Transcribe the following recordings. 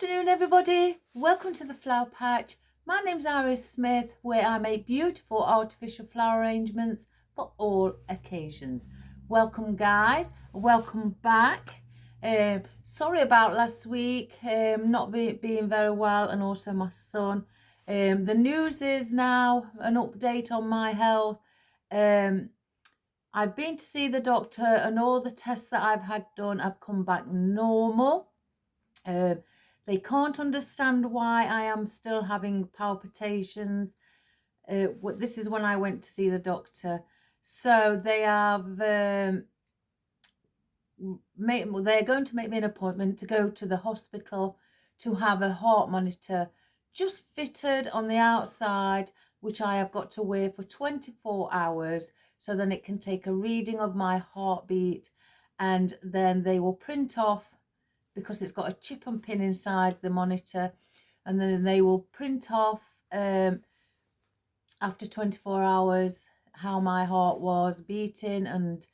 afternoon, everybody. Welcome to the Flower Patch. My name's Iris Smith, where I make beautiful artificial flower arrangements for all occasions. Welcome, guys. Welcome back. Sorry about last week, not being very well, and also my son. The news is now an update on my health. I've been to see the doctor, and all the tests that I've had done have come back normal. They can't understand why I am still having palpitations. This is when I went to see the doctor. So they have they're going to make me an appointment to go to the hospital to have a heart monitor just fitted on the outside, which I have got to wear for 24 hours. So then it can take a reading of my heartbeat, and then they will print off, because it's got a chip and pin inside the monitor, and then they will print off after 24 hours how my heart was beating and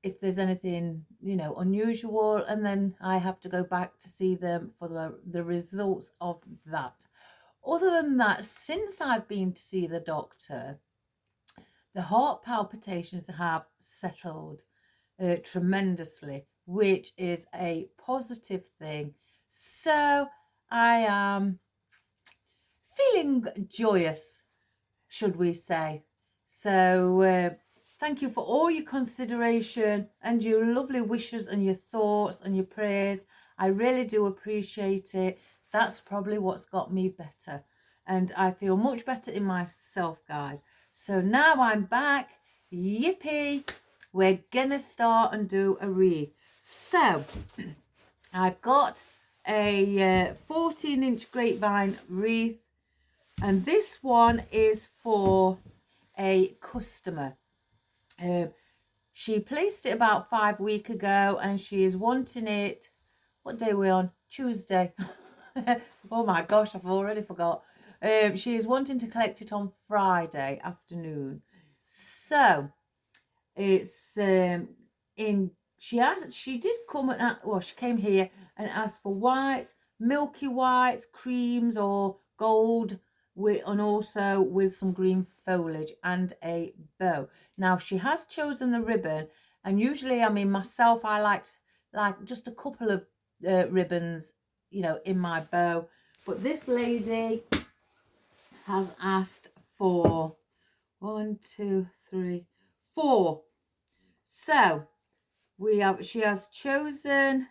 if there's anything unusual, and then I have to go back to see them for the results of that. Other than that, since I've been to see the doctor, the heart palpitations have settled tremendously, which is a positive thing. So I am feeling joyous, should we say. So thank you for all your consideration and your lovely wishes and your thoughts and your prayers. I really do appreciate it. That's probably what's got me better, and I feel much better in myself, guys. So now I'm back. Yippee! We're gonna start and do a wreath. So I've got a 14-inch grapevine wreath, and this one is for a customer. She placed it about 5 weeks ago, and she is wanting it. What day are we on? Tuesday. Oh my gosh, I've already forgot. She is wanting to collect it on Friday afternoon. So it's she did come she came here and asked for whites, milky whites, creams or gold, and also with some green foliage and a bow. Now she has chosen the ribbon, and usually, myself, I like just a couple of ribbons, in my bow. But this lady has asked for 1, 2, 3, 4. So she has chosen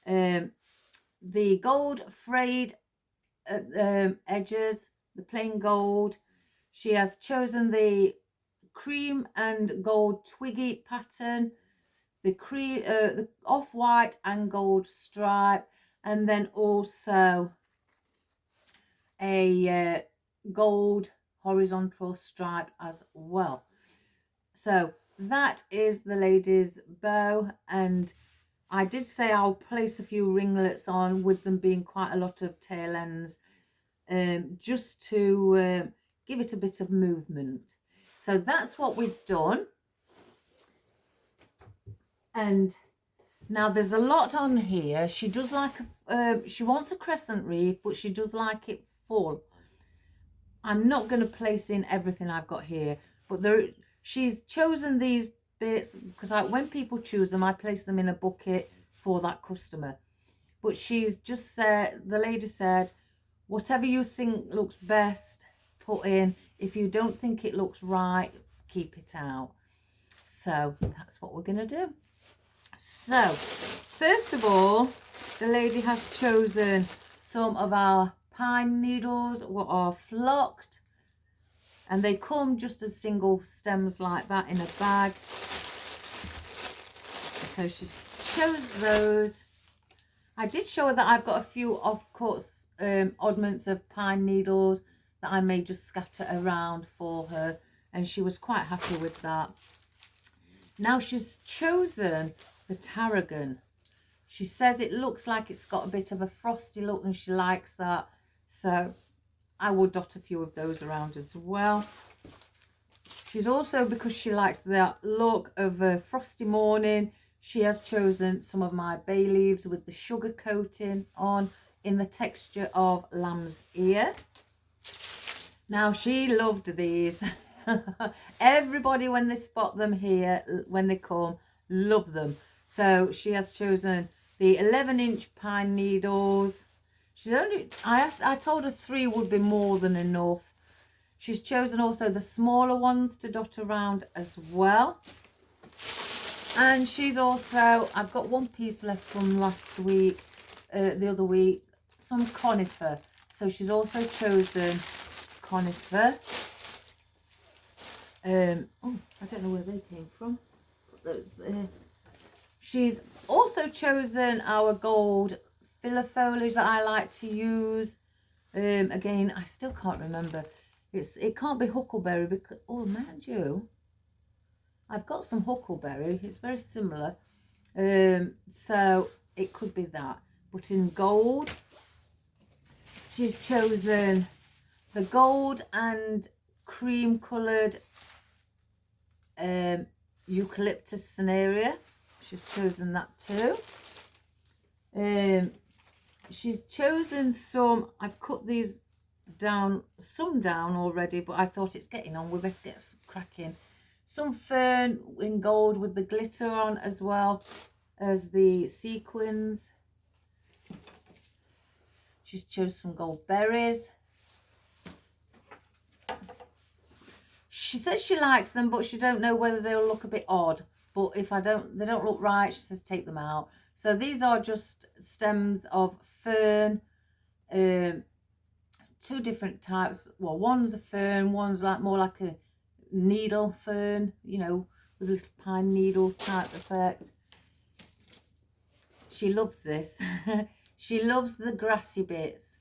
the gold frayed edges, the plain gold. She has chosen the cream and gold twiggy pattern, the off-white and gold stripe, and then also a gold horizontal stripe as well. So that is the lady's bow, and I did say I'll place a few ringlets on, with them being quite a lot of tail ends, just to give it a bit of movement. So that's what we've done. And now there's a lot on here. She does like she wants a crescent wreath, but she does like it full. I'm not going to place in everything I've got here, but she's chosen these bits because when people choose them, I place them in a bucket for that customer. But she's just said, the lady said, whatever you think looks best, put in. If you don't think it looks right, keep it out. So that's what we're going to do. So first of all, the lady has chosen some of our pine needles, what are flocked, and they come just as single stems like that in a bag. So she's chose those. I did show her that I've got a few off-cuts oddments of pine needles that I may just scatter around for her, and she was quite happy with that. Now she's chosen the tarragon. She says it looks like it's got a bit of a frosty look, and she likes that. So I will dot a few of those around as well. She's also, because she likes that look of a frosty morning, She has chosen some of my bay leaves with the sugar coating on in the texture of lamb's ear. Now, she loved these. Everybody, when they spot them here, when they come, love them. So she has chosen the 11-inch pine needles. She's only, I told her 3 would be more than enough. She's chosen also the smaller ones to dot around as well. And she's also, I've got one piece left from last week, the other week, some conifer. So she's also chosen conifer. Oh, I don't know where they came from. Those, she's also chosen our gold filler foliage that I like to use. Again, I still can't remember. It can't be huckleberry because, oh, mind you, I've got some huckleberry. It's very similar. So it could be that. But in gold, she's chosen the gold and cream coloured eucalyptus scenario. She's chosen that too. She's chosen some, I've cut these down, some down already, but I thought it's getting on, we best get cracking. Some fern in gold with the glitter on, as well as the sequins. She's chosen some gold berries. She says she likes them, but she don't know whether they'll look a bit odd. But if they don't look right, she says take them out. So these are just stems of fern, 2 different types. Well, one's a fern, one's like more like a needle fern, you know, with a little pine needle type effect. She loves this. She loves the grassy bits,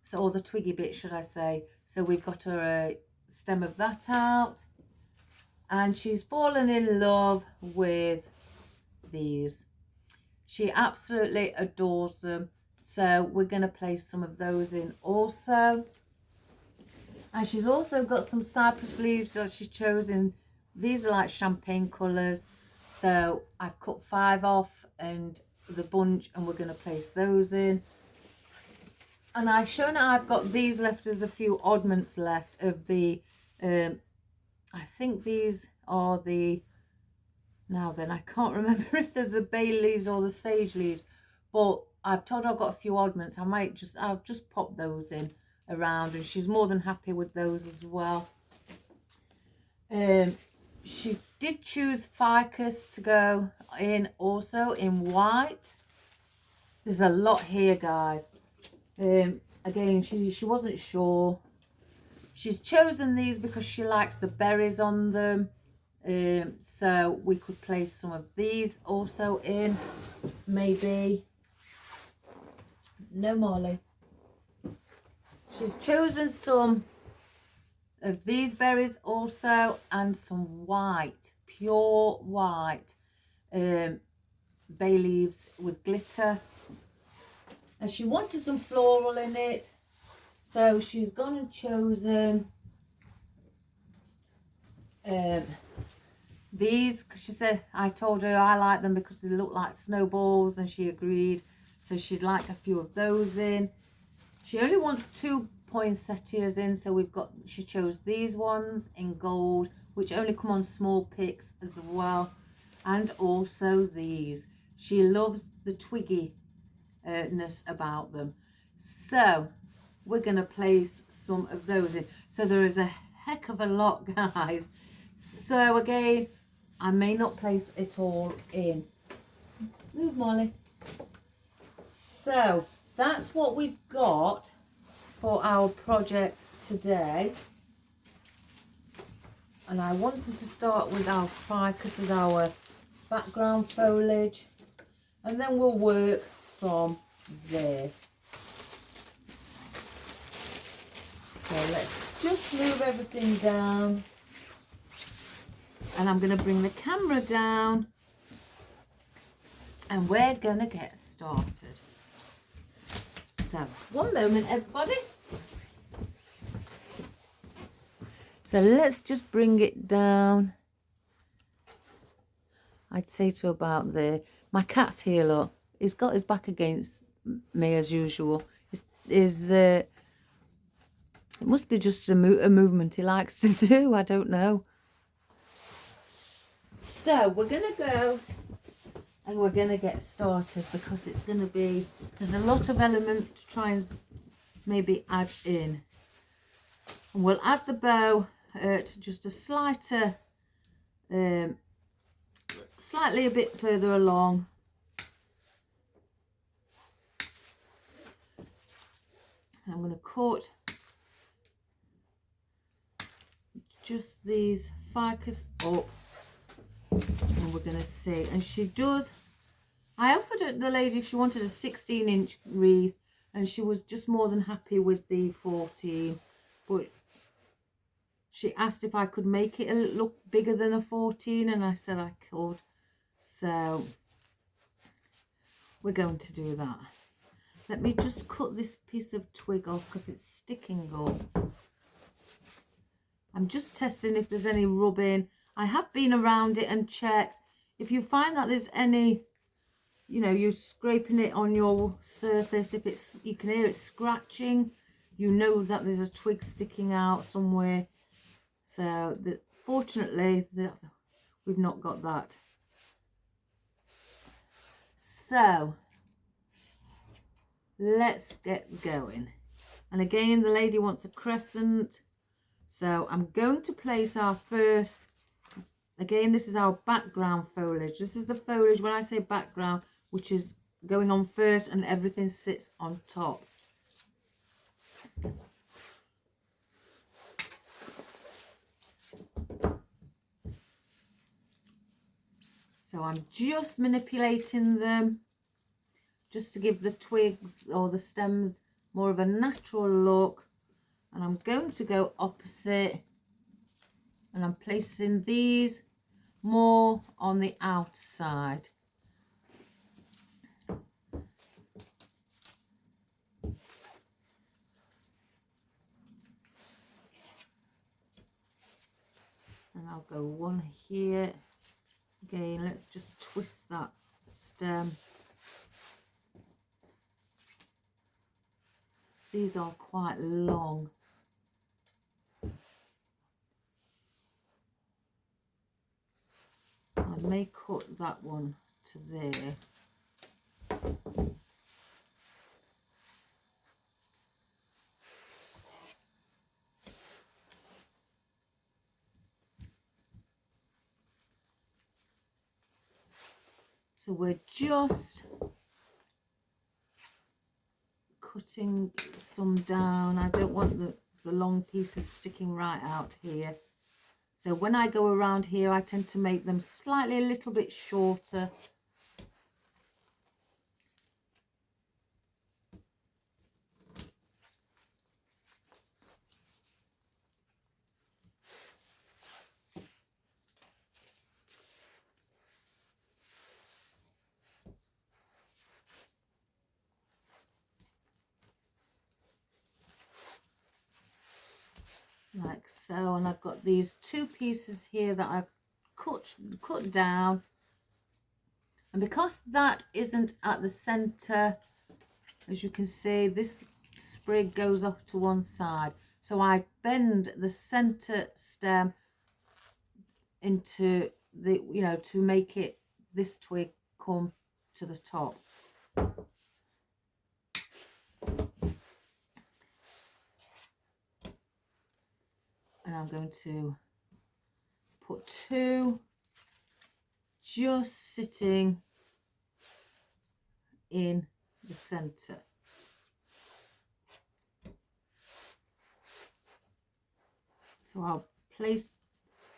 so, or the twiggy bits, should I say. So we've got her a stem of that out, and she's fallen in love with these. She absolutely adores them. So we're going to place some of those in also. And she's also got some cypress leaves that she's chosen. These are like champagne colours. So I've cut 5 off and the bunch, and we're going to place those in. And I've shown her I've got these left as a few oddments left of the, I think these are the, now then, I can't remember if they're the bay leaves or the sage leaves, but I've told her I've got a few oddments. I'll just pop those in around, and she's more than happy with those as well. She did choose ficus to go in also in white. There's a lot here, guys. Again, she wasn't sure. She's chosen these because she likes the berries on them. So we could place some of these also in, maybe. No, Molly. She's chosen some of these berries also, and some white, pure white bay leaves with glitter. And she wanted some floral in it, so she's gone and chosen these, because she said, I told her I like them because they look like snowballs, and she agreed. So she'd like a few of those in. She only wants 2 poinsettias in, so she chose these ones in gold, which only come on small picks as well, and also these. She loves the twiggy-ness about them. So we're going to place some of those in. So there is a heck of a lot, guys. So again, I may not place it all in. Move, Molly. So that's what we've got for our project today. And I wanted to start with our ficus as our background foliage, and then we'll work from there. So let's just move everything down, and I'm going to bring the camera down, and we're going to get started. So one moment, everybody. So let's just bring it down. I'd say to about there. My cat's here, look. He's got his back against me as usual. It must be just a movement he likes to do. I don't know. So we're going to go and we're going to get started because it's going to be, there's a lot of elements to try and maybe add in. And we'll add the bow to just a slightly a bit further along. I'm going to cut just these ficus up, and we're going to see. And she does, I offered the lady if she wanted a 16-inch wreath, and she was just more than happy with the 14, but she asked if I could make it look bigger than a 14, and I said I could. So we're going to do that. Let me just cut this piece of twig off because it's sticking up. I'm just testing if there's any rubbing. I have been around it and checked. If you find that there's any, you know, you're scraping it on your surface, if it's, you can hear it scratching, you know that there's a twig sticking out somewhere. So fortunately, we've not got that. So let's get going. And again, the lady wants a crescent. So I'm going to place our first, again, this is our background foliage. This is the foliage, when I say background, which is going on first and everything sits on top. So I'm just manipulating them just to give the twigs or the stems more of a natural look. And I'm going to go opposite, and I'm placing these more on the outside. And I'll go one here. Again, let's just twist that stem. These are quite long. I may cut that one to there. So we're just cutting some down. I don't want the long pieces sticking right out here. So when I go around here, I tend to make them slightly a little bit shorter. Like so, and I've got these two pieces here that I've cut down, and because that isn't at the center, as you can see, this sprig goes off to one side, so I bend the center stem into the, you know, to make it, this twig come to the top. And I'm going to put two just sitting in the center. So I'll place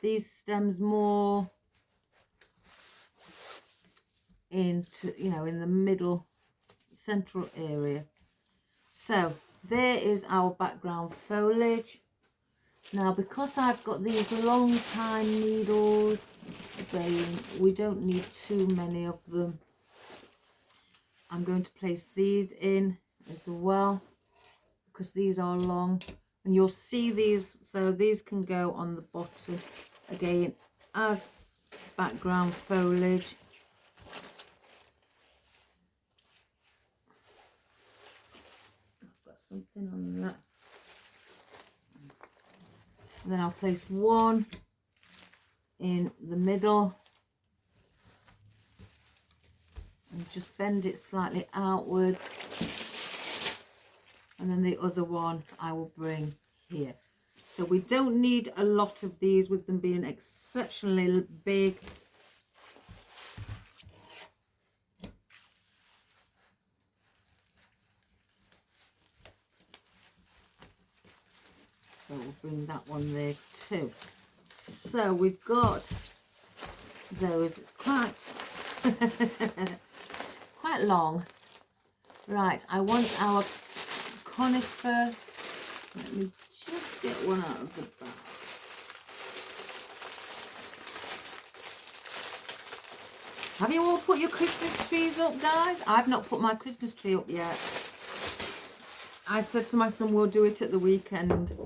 these stems more into, you know, in the middle central area. So there is our background foliage. Now, because I've got these long pine needles, again, we don't need too many of them. I'm going to place these in as well, because these are long, and you'll see these, so these can go on the bottom again as background foliage. I've got something on that. And then I'll place one in the middle and just bend it slightly outwards, and then the other one I will bring here. So we don't need a lot of these, with them being exceptionally big. So we'll bring that one there too. So we've got those. It's quite quite long. Right, I want our conifer. Let me just get one out of the bag. Have you all put your Christmas trees up, guys? I've not put my Christmas tree up yet. I said to my son we'll do it at the weekend.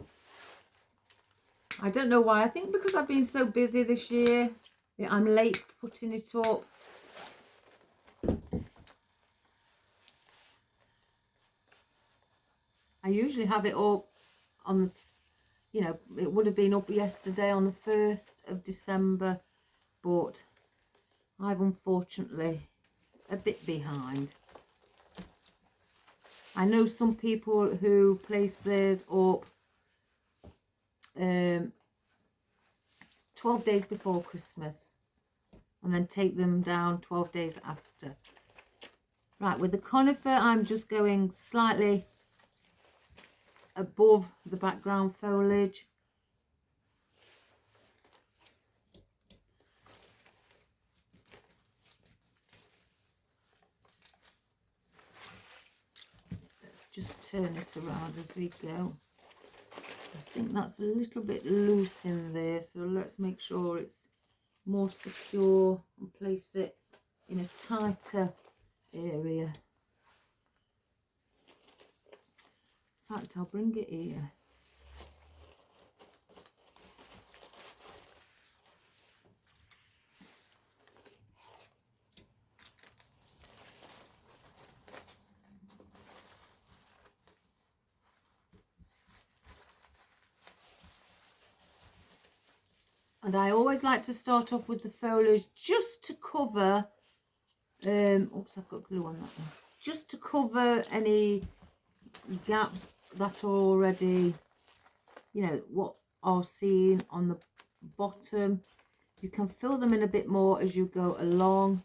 I don't know why. I think because I've been so busy this year, I'm late putting it up. I usually have it up on, you know, it would have been up yesterday on the 1st of December, but I've unfortunately a bit behind. I know some people who place theirs up 12 days before Christmas and then take them down 12 days after. Right, with the conifer, I'm just going slightly above the background foliage. Let's just turn it around as we go. I think that's a little bit loose in there, so let's make sure it's more secure and place it in a tighter area. In fact, I'll bring it here. And I always like to start off with the foliage just to cover, oops, I've got glue on that one. Just to cover any gaps that are already, you know, what are seen on the bottom. You can fill them in a bit more as you go along.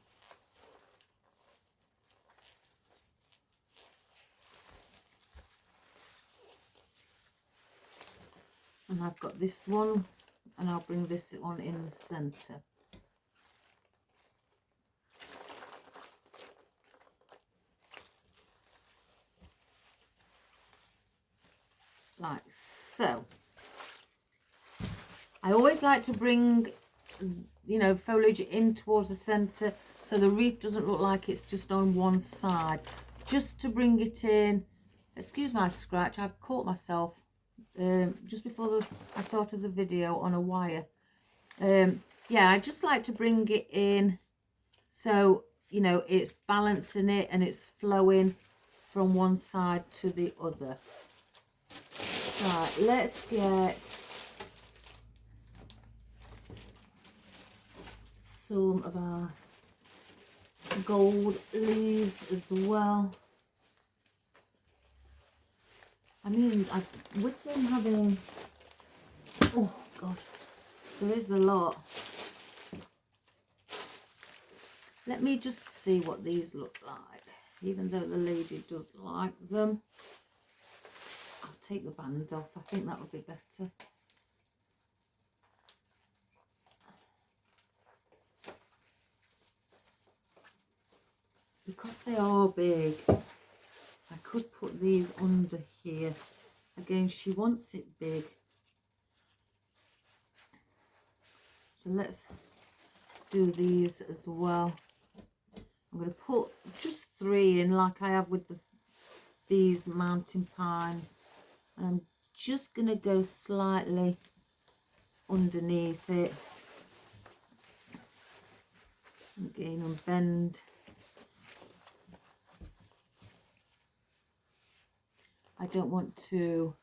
And I've got this one, and I'll bring this one in the center. Like so. I always like to bring, you know, foliage in towards the center so the wreath doesn't look like it's just on one side. Just to bring it in. Excuse my scratch, I've caught myself just before I started the video on a wire. Yeah, I just like to bring it in so, you know, it's balancing it and it's flowing from one side to the other. Right, let's get some of our gold leaves as well. I mean, with them having, oh gosh, there is a lot. Let me just see what these look like, even though the lady does like them. I'll take the band off, I think that would be better. Because they are big, I could put these under here. Again, she wants it big. So let's do these as well. I'm going to put just 3 in like I have with these mountain pine. And I'm just going to go slightly underneath it. Again, unbend. I don't want to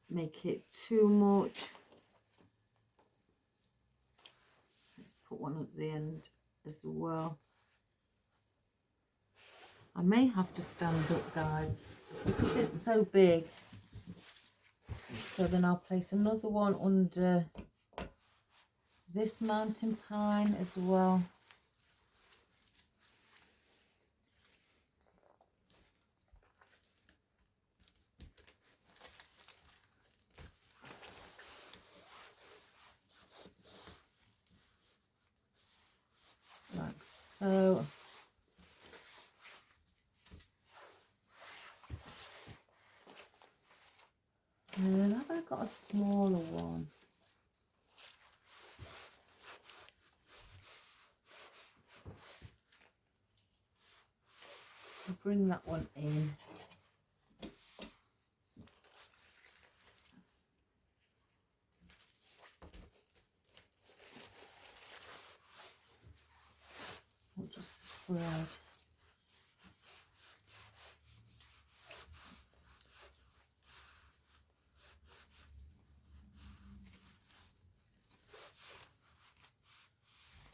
make it too much. Let's put one at the end as well. I may have to stand up, guys, because it's so big. So then I'll place another one under this mountain pine as well. Like so. And then have I got a smaller one? I'll bring that one in. We'll just spread.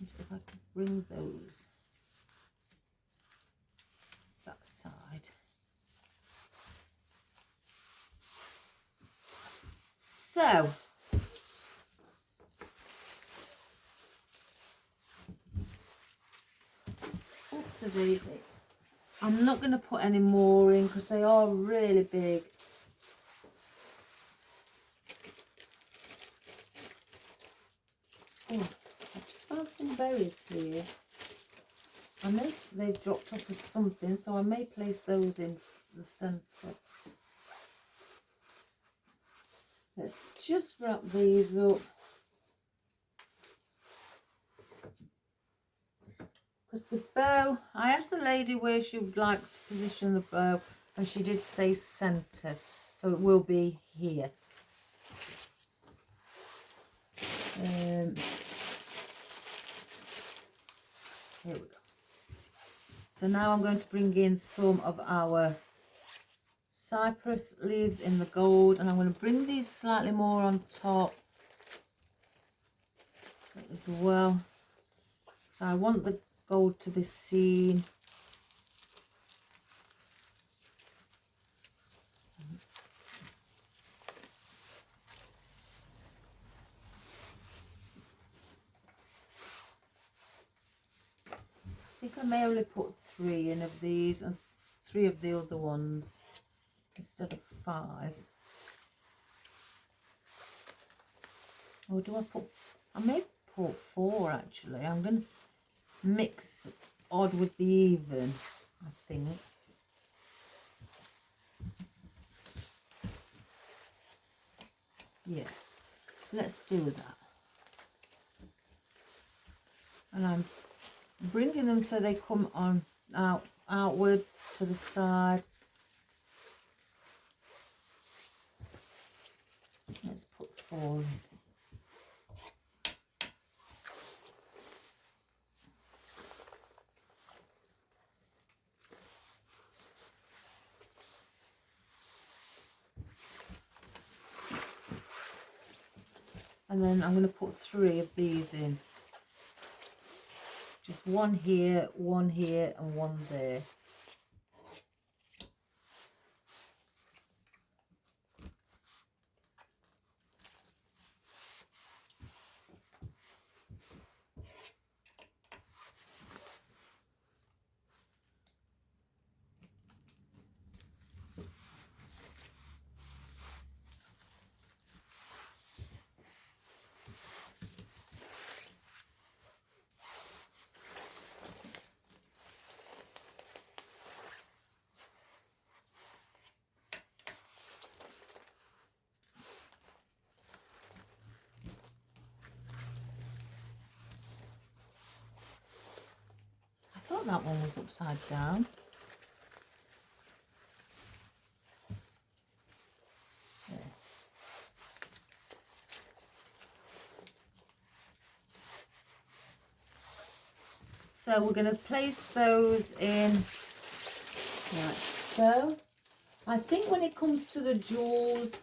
If I could bring those that side. So oopsie daisy. I'm not going to put any more in because they are really big. Oh, I just found some berries here. I know they've dropped off as something, so I may place those in the centre. Let's just wrap these up. Because the bow, I asked the lady where she would like to position the bow, and she did say centre, so it will be here. Here we go. So now I'm going to bring in some of our cypress leaves in the gold, and I'm going to bring these slightly more on top as well. So I want the gold to be seen. I think I may only put 3 in of these and 3 of the other ones instead of 5. Or do I put, I may put 4 actually. I'm going to mix odd with the even, I think. Yeah, let's do that. And I'm bringing them so they come on outwards to the side. Let's put 4 in. And then I'm going to put 3 of these in. Just 1 here, 1 here, and 1 there. I thought that one was upside down. There. So we're going to place those in like so. I think when it comes to the jewels,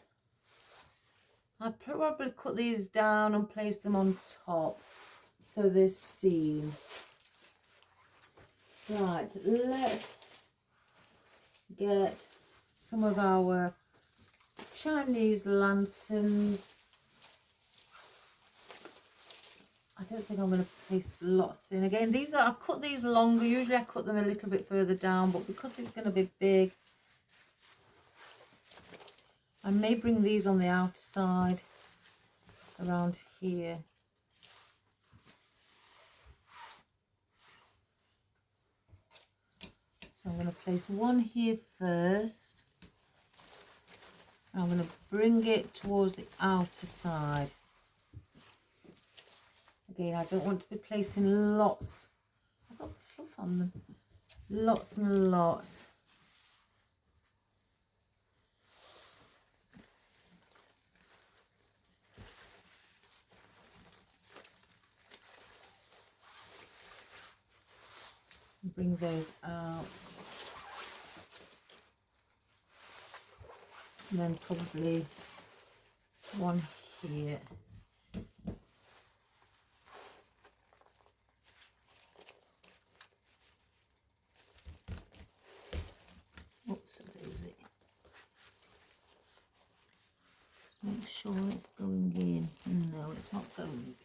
I'll probably cut these down and place them on top so they're seen. Right, let's get some of our Chinese lanterns. I don't think I'm going to place lots in. Again, these are, I cut these longer. Usually I cut them a little bit further down, but because it's going to be big, I may bring these on the outer side around here. So I'm going to place one here first. And I'm going to bring it towards the outer side. Again, I don't want to be placing lots. I've got fluff on them. Lots and lots. Bring those out. And then probably one here. Oops, I daisy. Just make sure it's going in. No, it's not going.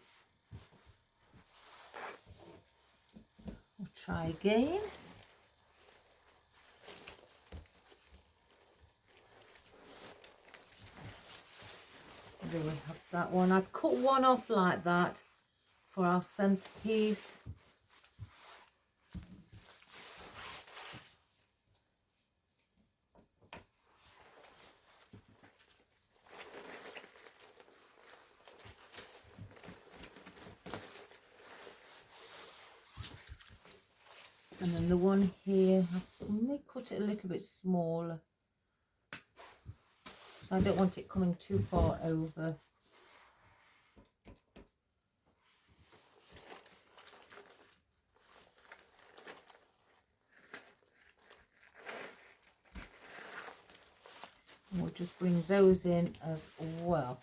We'll try again. There we have that one. I've cut one off like that for our centerpiece. And then the one here, I may cut it a little bit smaller, because I don't want it coming too far over. And we'll just bring those in as well.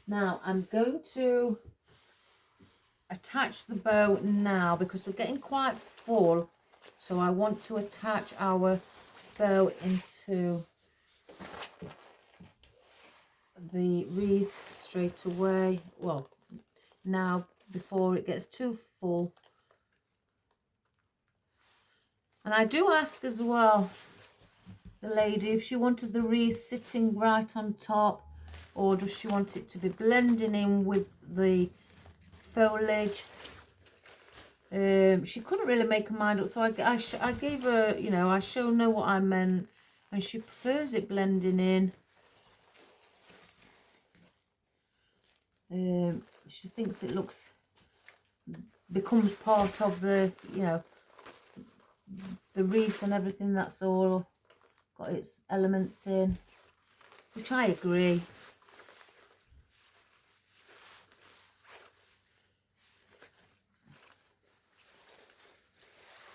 Now I'm going to attach the bow now because we're getting quite full. So I want to attach our bow into the wreath straight away. Well, now before it gets too full. And I do ask as well the lady if she wanted the wreath sitting right on top, or does she want it to be blending in with the foliage. She couldn't really make her mind up, so I gave her, you know, I showed her what I meant, and she prefers it blending in. She thinks it becomes part of the, you know, the wreath and everything. That's all got its elements in, which I agree.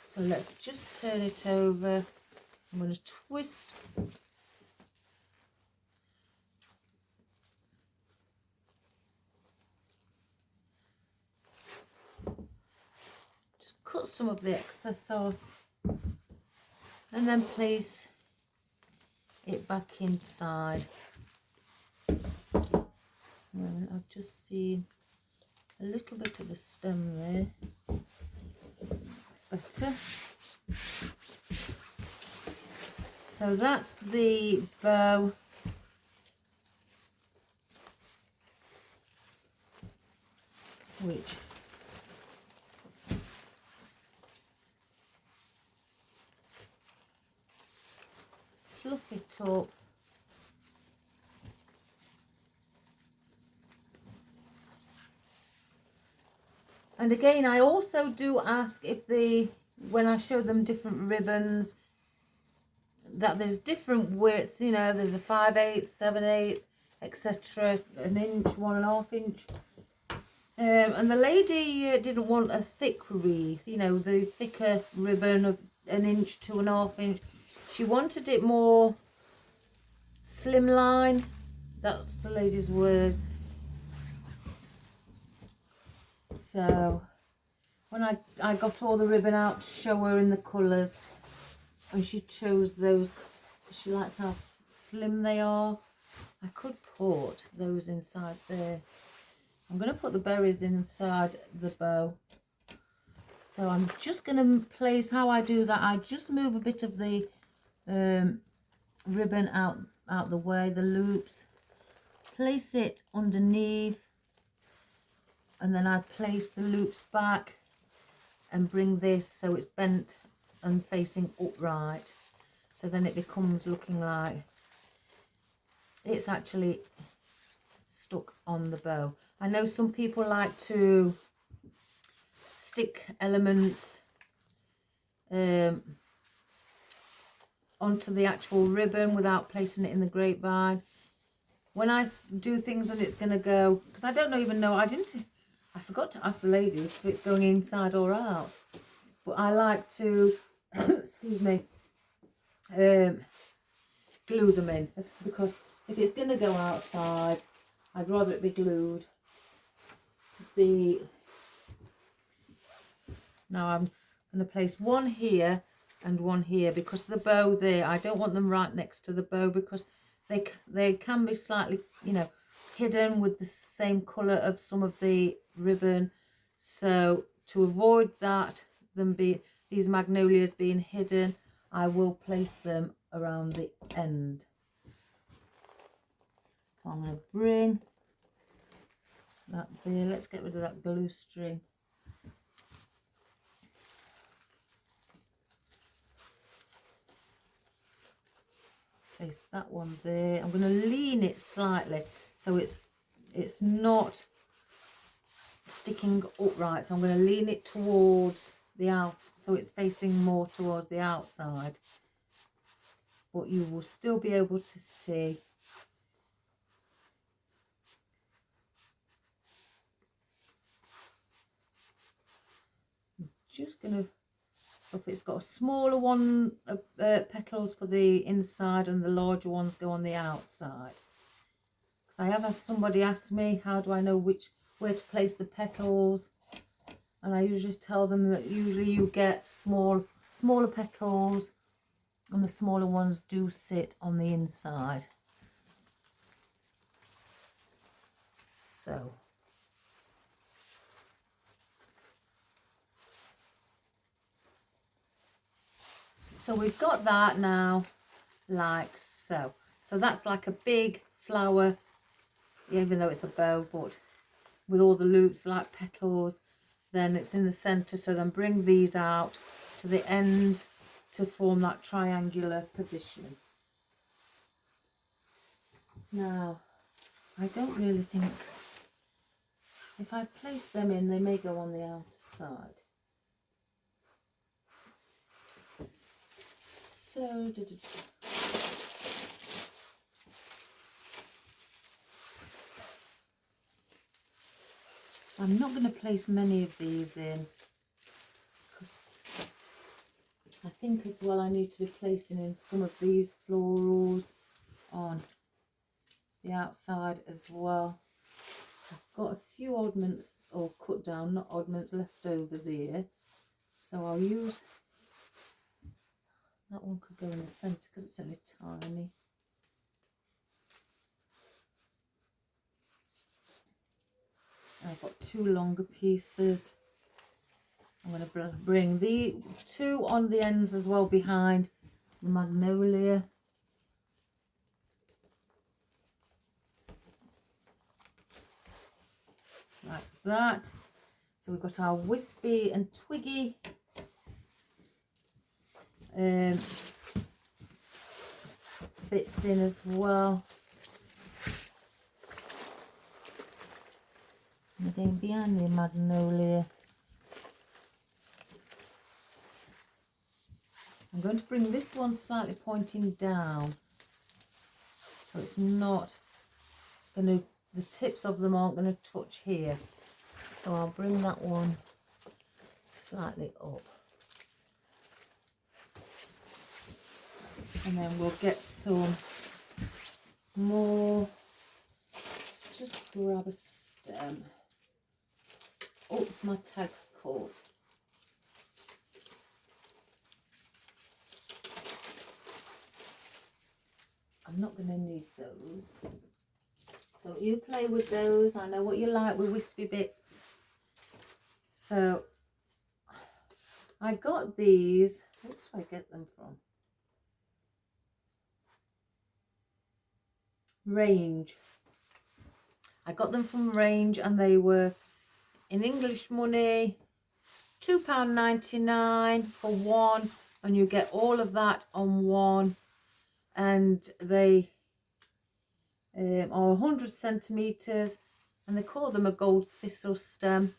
So let's just turn it over. I'm going to twist. Just cut some of the excess off. And then place it back inside. And I've just seen a little bit of a stem there. Better. So that's the bow. Which fluff it up. And again, I also do ask if when I show them different ribbons, that there's different widths, you know, there's a 5/8, 7/8, etc. An inch, 1.5 inch. And the lady didn't want a thick wreath, you know, the thicker ribbon of 1 inch, 2.5 inch. She wanted it more slimline. That's the lady's word. So when I got all the ribbon out to show her in the colours, and she chose those, she likes how slim they are. I could put those inside there. I'm going to put the berries inside the bow. So I'm just going to place, how I do that, I just move a bit of the ribbon out the way, the loops, place it underneath, and then I place the loops back and bring this so it's bent and facing upright. So then it becomes looking like it's actually stuck on the bow. I know some people like to stick elements onto the actual ribbon without placing it in the grapevine. When I do things and it's going to go, because I don't even know, I forgot to ask the ladies if it's going inside or out. But I like to, excuse me, glue them in, because if it's going to go outside, I'd rather it be glued. Now I'm going to place one here and one here, because the bow there, I don't want them right next to the bow, because they can be slightly, you know, hidden with the same colour of some of the ribbon. So to avoid that, these magnolias being hidden, I will place them around the end. So I'm going to bring that there. Let's get rid of that glue string. Place that one there. I'm going to lean it slightly so it's not sticking upright. So I'm going to lean it towards the out, so it's facing more towards the outside. But you will still be able to see. I'm just going to, if it's got a smaller one, petals for the inside, and the larger ones go on the outside. Because I have had somebody ask me, how do I know where to place the petals? And I usually tell them that usually you get smaller petals, and the smaller ones do sit on the inside. So we've got that now, like so. So that's like a big flower, even though it's a bow, but with all the loops like petals. Then it's in the centre, so then bring these out to the end to form that triangular position. Now, I don't really think, if I place them in, they may go on the outside. So, I'm not going to place many of these in, because I think as well I need to be placing in some of these florals on the outside as well. I've got a few oddments, or cut down, not oddments, leftovers here. So I'll use, that one could go in the centre because it's only tiny. I've got two longer pieces. I'm going to bring the two on the ends as well behind the magnolia. Like that. So we've got our wispy and twiggy bits in as well. And again behind the magnolia. I'm going to bring this one slightly pointing down, so it's not the tips of them aren't going to touch here. So I'll bring that one slightly up. And then we'll get some more. Let's just grab a stem. Oops, my tag's caught. I'm not going to need those. Don't you play with those. I know what you like with wispy bits. So I got these. Where did I get them from? Range. I got them from Range and they were in English money £2.99 for one, and you get all of that on one, and they are 100 centimeters, and they call them a gold thistle stem.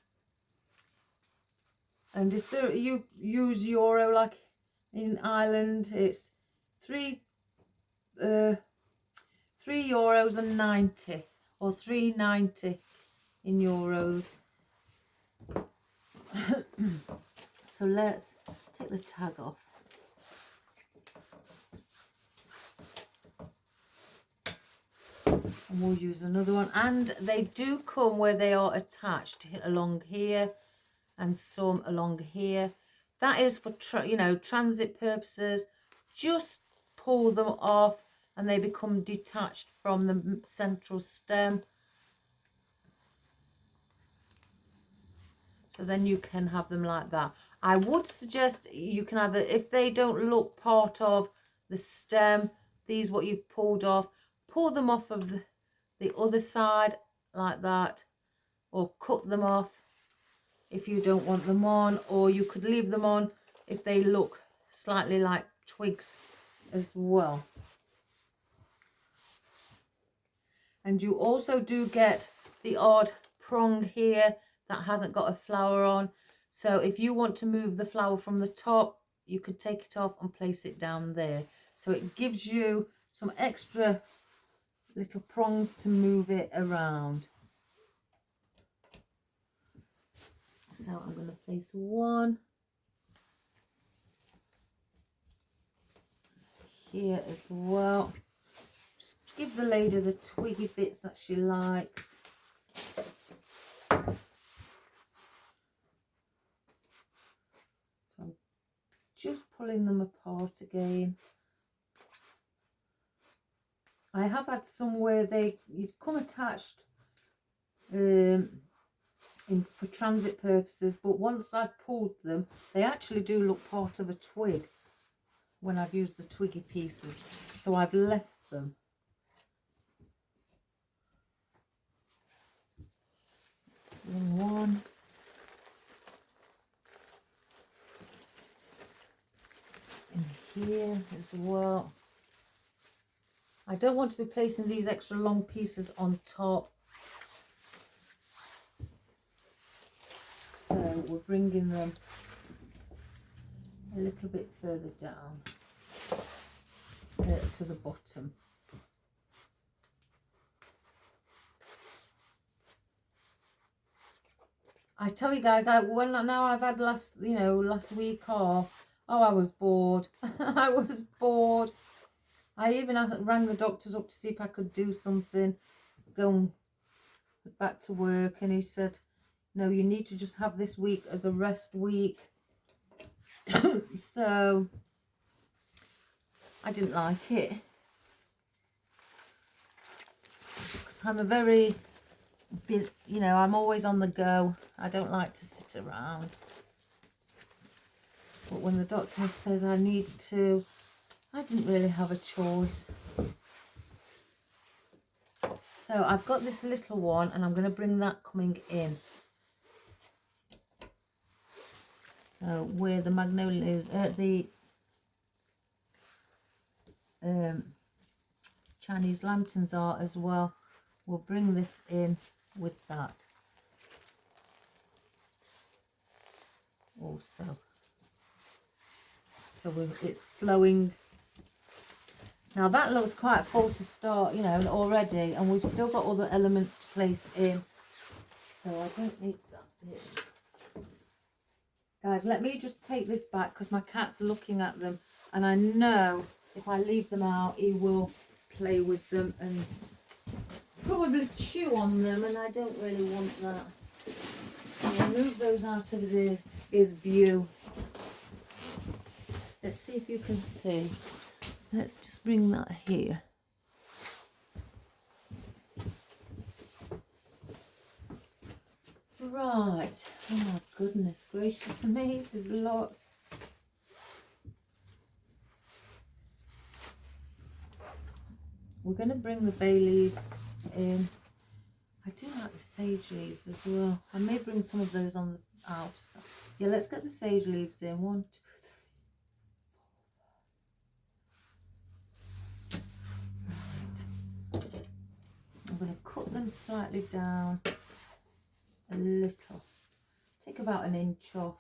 And if you use euro like in Ireland, it's €3.90 or £3.90 in euros. So let's take the tag off. And we'll use another one. And they do come where they are attached along here and some along here. That is for transit purposes. Just pull them off and they become detached from the central stem. So then you can have them like that. I would suggest you can either, if they don't look part of the stem, these what you've pulled off, pull them off of the other side like that, or cut them off if you don't want them on, or you could leave them on if they look slightly like twigs as well. And you also do get the odd prong here that hasn't got a flower on. So if you want to move the flower from the top, you could take it off and place it down there. So it gives you some extra little prongs to move it around. So I'm going to place one here as well. Just give the lady the twiggy bits that she likes. So I'm just pulling them apart again. I have had some where you'd come attached for transit purposes, but once I've pulled them, they actually do look part of a twig when I've used the twiggy pieces. So I've left them. Let's put in one. In here as well. I don't want to be placing these extra long pieces on top. So we're bringing them a little bit further down to the bottom. I tell you guys, now I've had last week off. Oh, I was bored. I was bored. I even rang the doctors up to see if I could do something, go back to work, and he said, no, you need to just have this week as a rest week. So I didn't like it, because I'm a very busy, I'm always on the go. I don't like to sit around. But when the doctor says I need to, I didn't really have a choice. So I've got this little one, and I'm going to bring that coming in. So where the magnolias, the Chinese lanterns are as well, we'll bring this in with that also. So it's flowing Now that looks quite full to start, you know, already, and we've still got other elements to place in. So I don't need that bit. Guys, let me just take this back because my cat's looking at them, and I know if I leave them out, he will play with them and probably chew on them, and I don't really want that. I'll move those out of his view. Let's see if you can see. Let's just bring that here. Right. Oh my goodness gracious me. There's lots. We're going to bring the bay leaves in. I do like the sage leaves as well. I may bring some of those on the outer side. Yeah, let's get the sage leaves in. 1, 2, 3. Right. I'm going to cut them slightly down a little. Take about 1 inch off.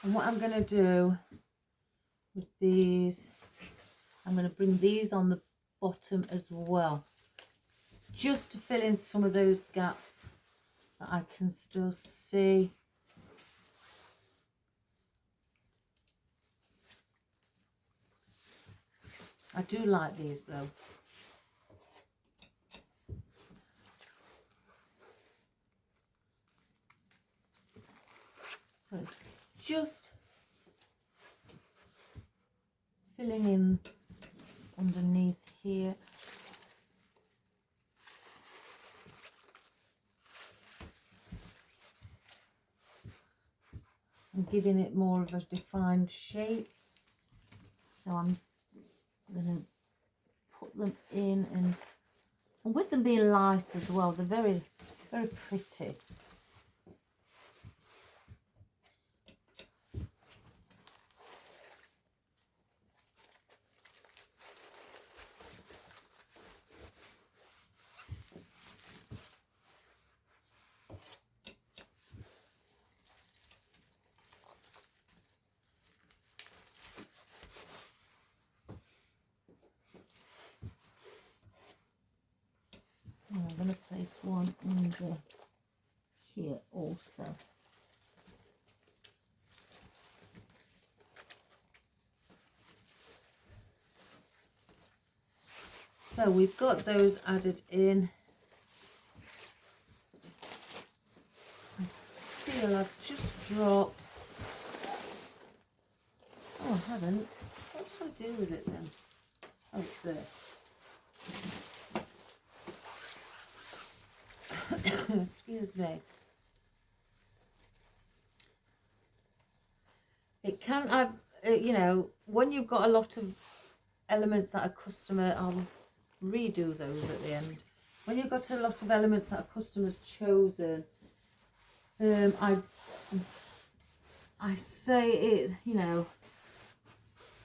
And what I'm going to do with these, I'm going to bring these on the bottom as well, just to fill in some of those gaps that I can still see. I do like these though. So it's just filling in underneath here. And giving it more of a defined shape. So I'm going to put them in, and with them being light as well, they're very, very pretty. I'm going to place one under here also. So we've got those added in. I feel I've just dropped. Oh, I haven't. What do I do with it then? Oh, it's there. Excuse me. It can, you know, when you've got a lot of elements that a customer, I'll redo those at the end. When you've got a lot of elements that a customer's chosen, I say it, you know,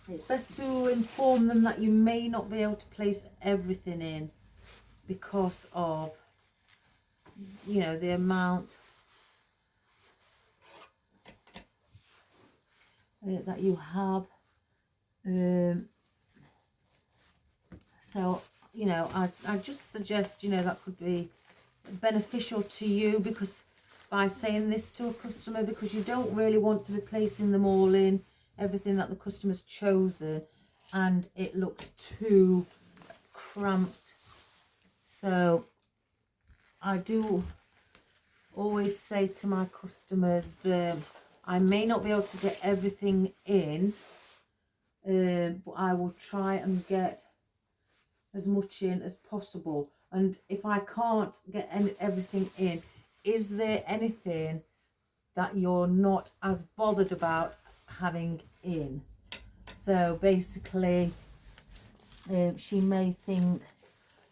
it's best to inform them that you may not be able to place everything in because of, you know, the amount that you have. So, you know, I just suggest, you know, that could be beneficial to you, because by saying this to a customer, because you don't really want to be placing them all in, everything that the customer's chosen, and it looks too cramped. So I do always say to my customers, I may not be able to get everything in, but I will try and get as much in as possible. And if I can't get everything in, is there anything that you're not as bothered about having in? So basically, she may think,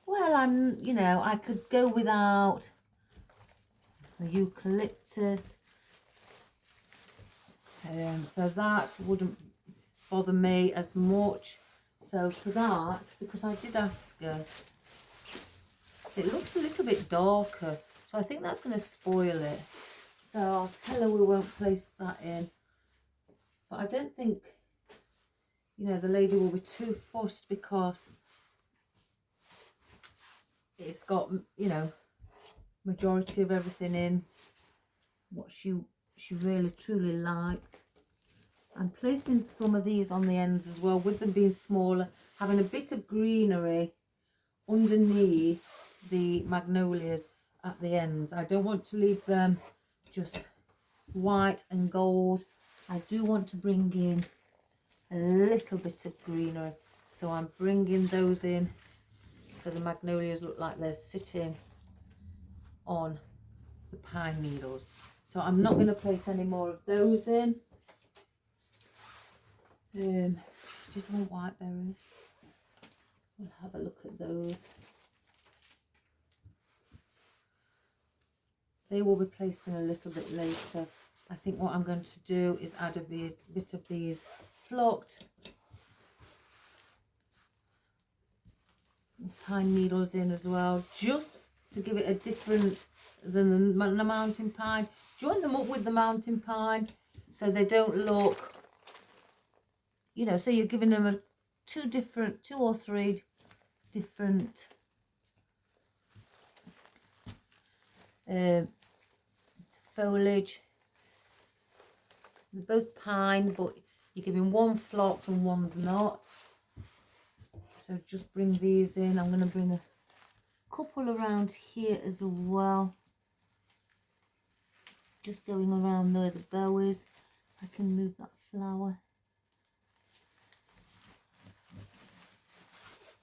well, you know, I could go without the eucalyptus, so that wouldn't bother me as much. So for that, because I did ask her, it looks a little bit darker, so I think that's going to spoil it. So I'll tell her we won't place that in. But I don't think, you know, the lady will be too fussed because it's got, you know, majority of everything in what she really truly liked. I'm placing some of these on the ends as well, with them being smaller, having a bit of greenery underneath the magnolias at the ends. I don't want to leave them just white and gold. I do want to bring in a little bit of greenery, so I'm bringing those in so the magnolias look like they're sitting on the pine needles. So I'm not going to place any more of those in. Just more white berries. We'll have a look at those. They will be placed in a little bit later. I think what I'm going to do is add a bit of these flocked pine needles in as well, just to give it a different than the mountain pine. Join them up with the mountain pine so they don't look, you know, so you're giving them two or three different foliage. They're both pine, but you're giving one flocked and one's not. So just bring these in. I'm going to bring a couple around here as well. Just going around where the bow is. I can move that flower.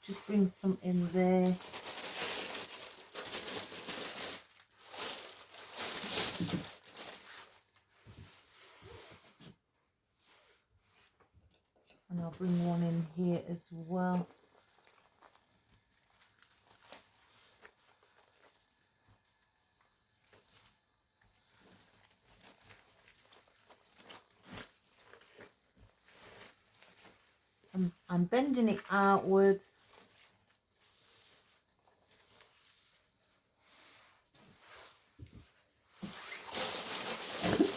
Just bring some in there. And I'll bring one in here as well. I'm bending it outwards.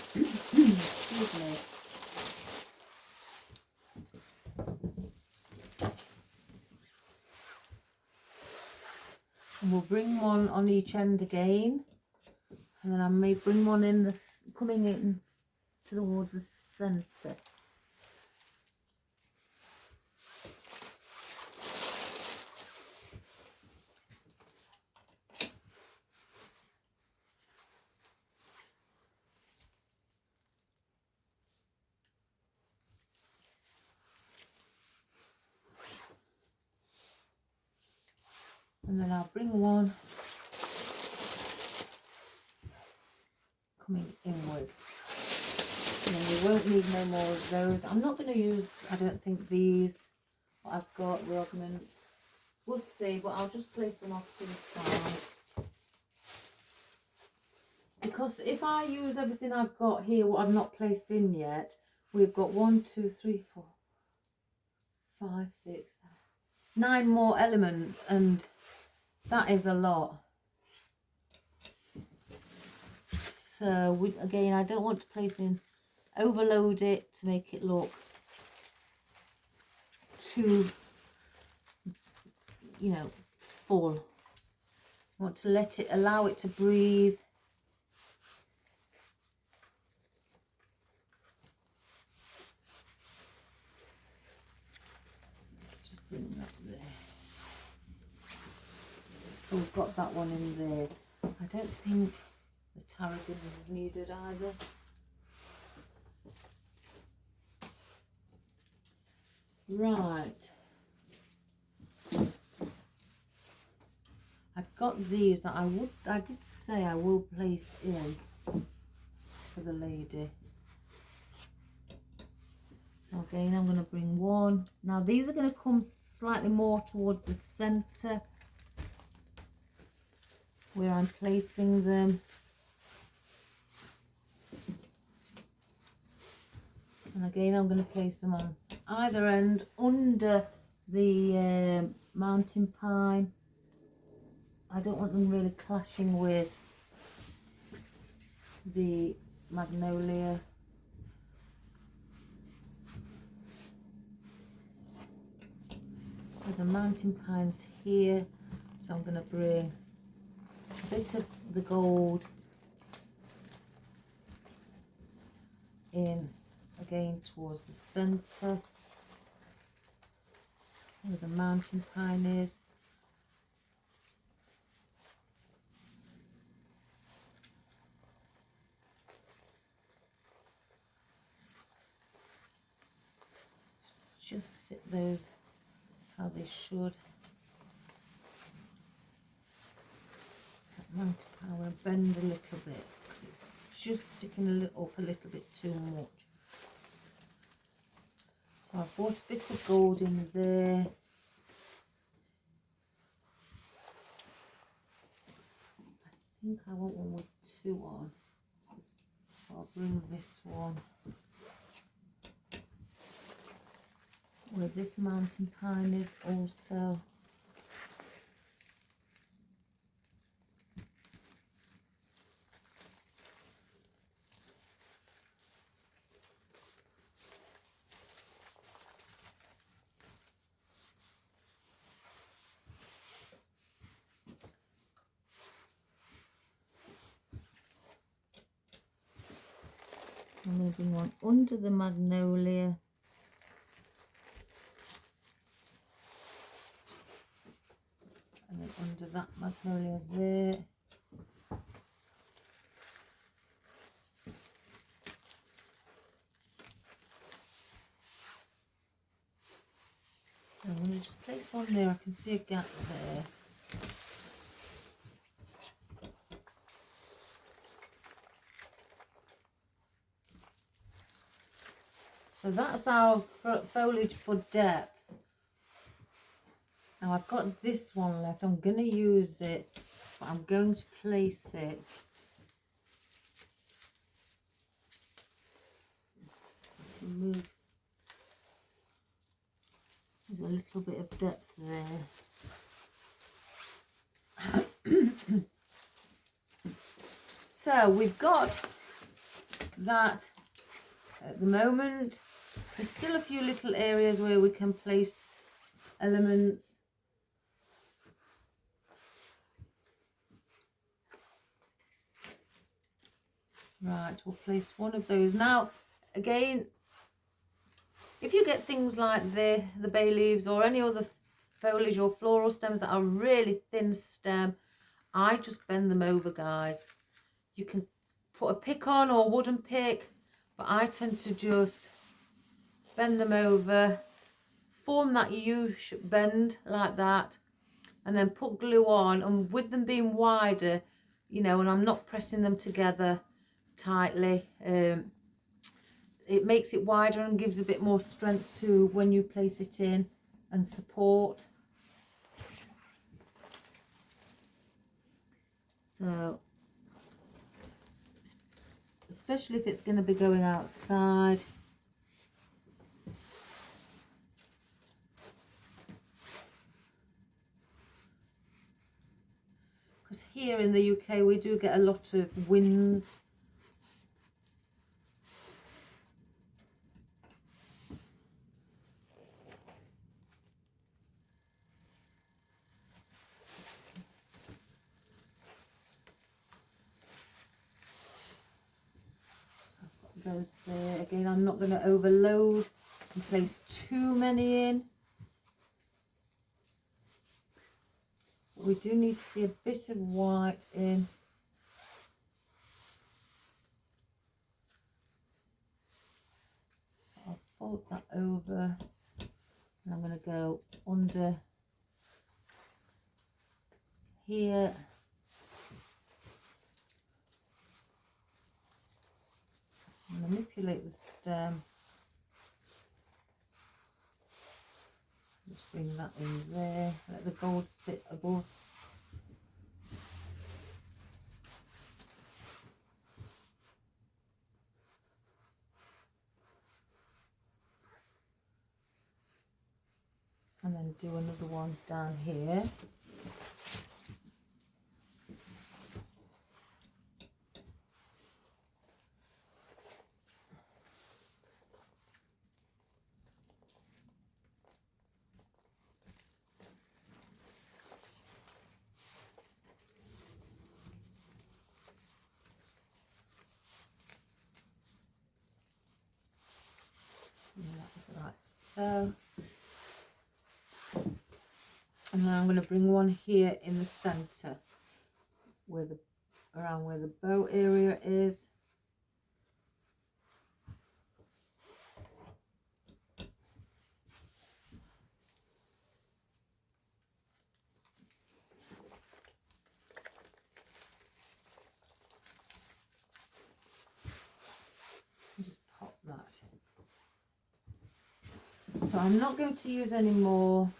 Excuse me. And we'll bring one on each end again, and then I may bring one in this coming in towards the centre. And then I'll bring one coming inwards. And then we won't need no more of those. I'm not going to use, I don't think, these, what I've got, the augments. We'll see, but I'll just place them off to the side. Because if I use everything I've got here, what I've not placed in yet, we've got 1, 2, 3, 4, 5, 6, 9 more elements, and that is a lot. So again, I don't want to place in, overload it to make it look too, you know, full. I want to let it, allow it to breathe. Just bring that there. So we've got that one in there. I don't think the tarragon is needed either. Right. I've got these that I did say I will place in for the lady. So again, I'm going to bring one. Now these are going to come slightly more towards the centre where I'm placing them. And again, I'm going to place them on either end under the mountain pine. I don't want them really clashing with the magnolia. So the mountain pine's here, so I'm going to bring a bit of the gold in again towards the center where the mountain pine is. Just sit those how they should. That mountain pine will bend a little bit because it's just sticking up a little bit too much. So I've brought a bit of gold in there. I think I want one with 2 on. So I'll bring this one where this mountain pine is also. I'm moving one under the magnolia. And then under that magnolia there. I'm going to just place one there. I can see a gap there. So that's our foliage for depth. Now I've got this one left. I'm going to use it, but I'm going to place it. Move. There's a little bit of depth there. So we've got that at the moment. There's still a few little areas where we can place elements. Right, we'll place one of those. Now, again, if you get things like the bay leaves or any other foliage or floral stems that are really thin stem, I just bend them over, guys. You can put a pick on or wooden pick, but I tend to just bend them over, form that U-shape bend like that, and then put glue on. And with them being wider, you know, and I'm not pressing them together tightly, it makes it wider and gives a bit more strength to when you place it in and support. So, especially if it's going to be going outside. Because here in the UK we do get a lot of winds. Those there. Again, I'm not going to overload and place too many in. We do need to see a bit of white in. So I'll fold that over and I'm going to go under here. Manipulate the stem. Just bring that in there. Let the gold sit above. And then and do another one down here. Like so. And then I'm going to bring one here in the centre, where around where the bow area is. Just pop that. So I'm not going to use any more.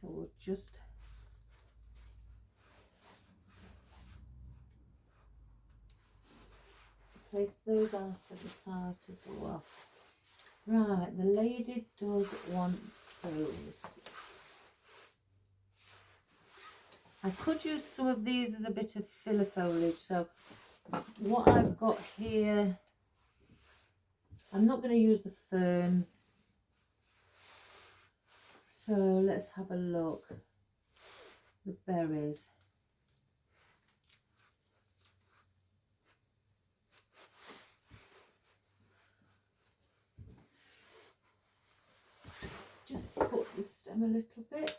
So we'll just place those out at the side as well. Right, the lady does want those. I could use some of these as a bit of filler foliage. So what I've got here, I'm not going to use the ferns. So let's have a look. The berries. Just cut the stem a little bit.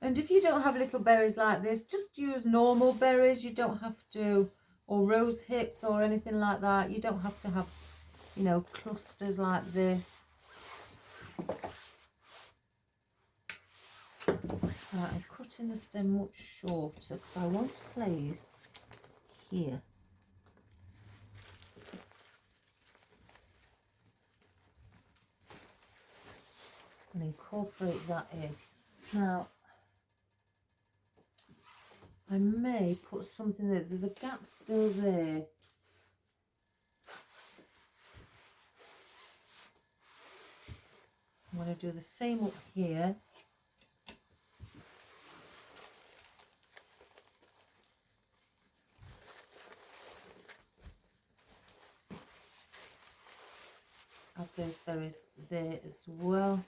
And if you don't have little berries like this, just use normal berries. You don't have to, or rose hips or anything like that. You don't have to have, you know, clusters like this. Right, I'm cutting the stem much shorter because I want to place here. And incorporate that in. Now, I may put something there. There's a gap still there. I'm going to do the same up here. Add those berries there as well.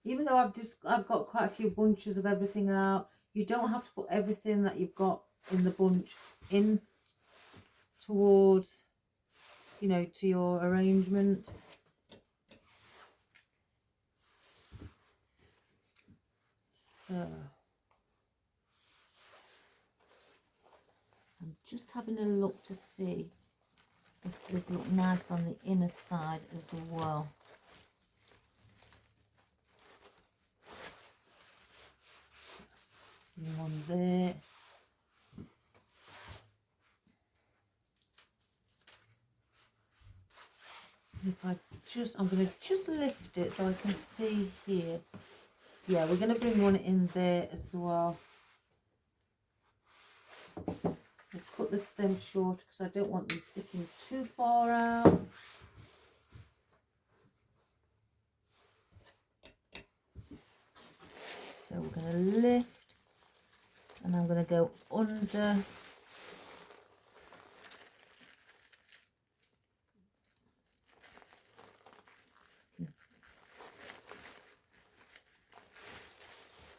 Even though I've got quite a few bunches of everything out, you don't have to put everything that you've got in the bunch in towards, you know, to your arrangement. So I'm just having a look to see if they look nice on the inner side as well. One there. If I'm going to just lift it so I can see here. Yeah, we're going to bring one in there as well. We'll cut the stem short because I don't want them sticking too far out. So we're going to lift, and I'm going to go under.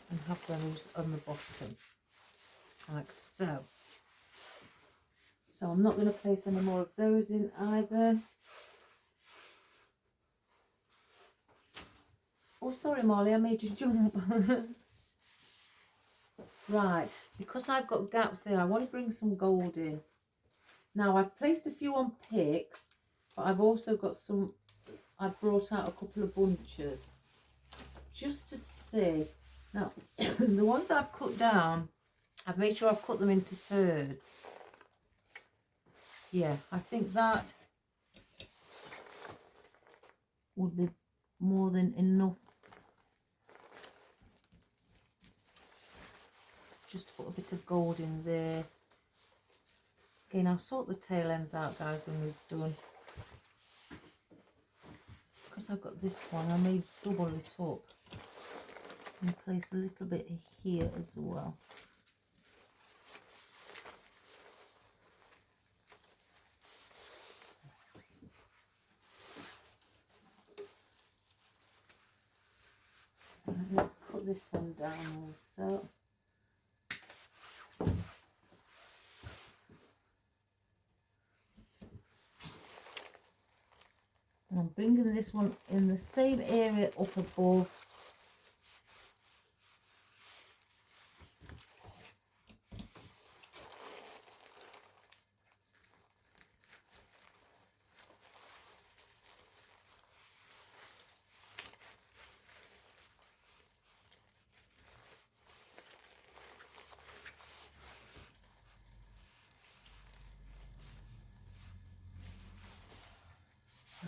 And have those on the bottom, like so. So I'm not going to place any more of those in either. Oh, sorry, Molly, I made you jump. Right, because I've got gaps there, I want to bring some gold in. Now, I've placed a few on picks, but I've also got some, I've brought out a couple of bunches just to see. Now, the ones I've cut down, I've made sure I've cut them into thirds. Yeah, I think that would be more than enough. just put a bit of gold in there. Again, I'll sort the tail ends out, guys, when we've done. Because I've got this one, I may double it up and place a little bit here as well. And let's cut this one down also. And I'm bringing this one in the same area up above.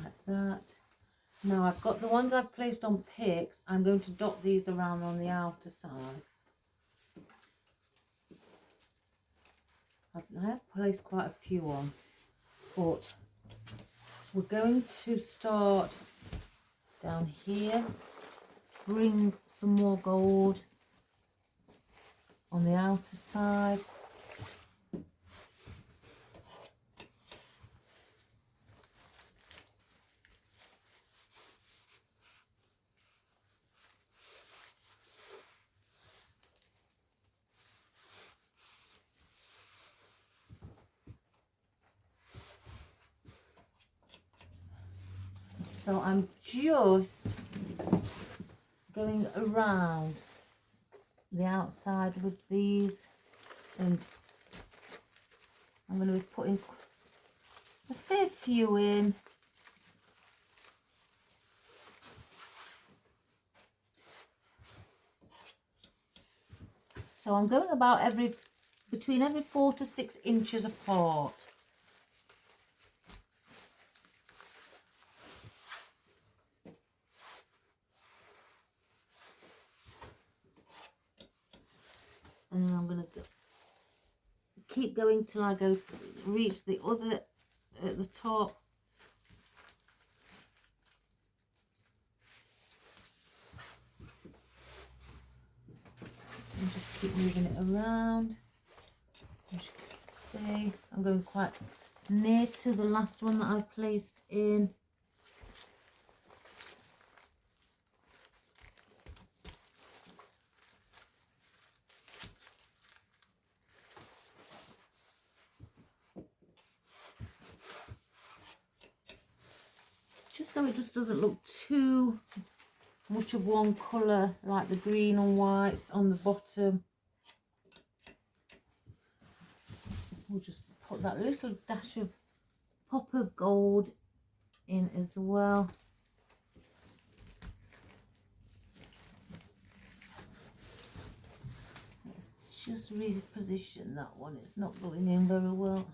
Like that. Now I've got the ones I've placed on picks. I'm going to dot these around on the outer side. I have placed quite a few on, but we're going to start down here, bring some more gold on the outer side. So I'm just going around the outside with these, and I'm going to be putting a fair few in. So I'm going about between every 4 to 6 inches apart. And then I'm going to keep going till I reach the other at the top. And just keep moving it around. As you can see, I'm going quite near to the last one that I've placed in. Just so it just doesn't look too much of one colour, like the green and whites on the bottom. We'll just put that little dash of pop of gold in as well. Let's just reposition that one, it's not going in very well.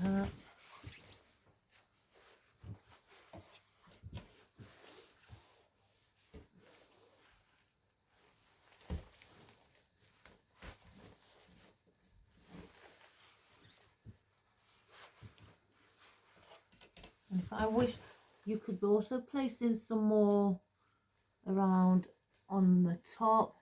That. And if I wish, you could also place in some more around on the top.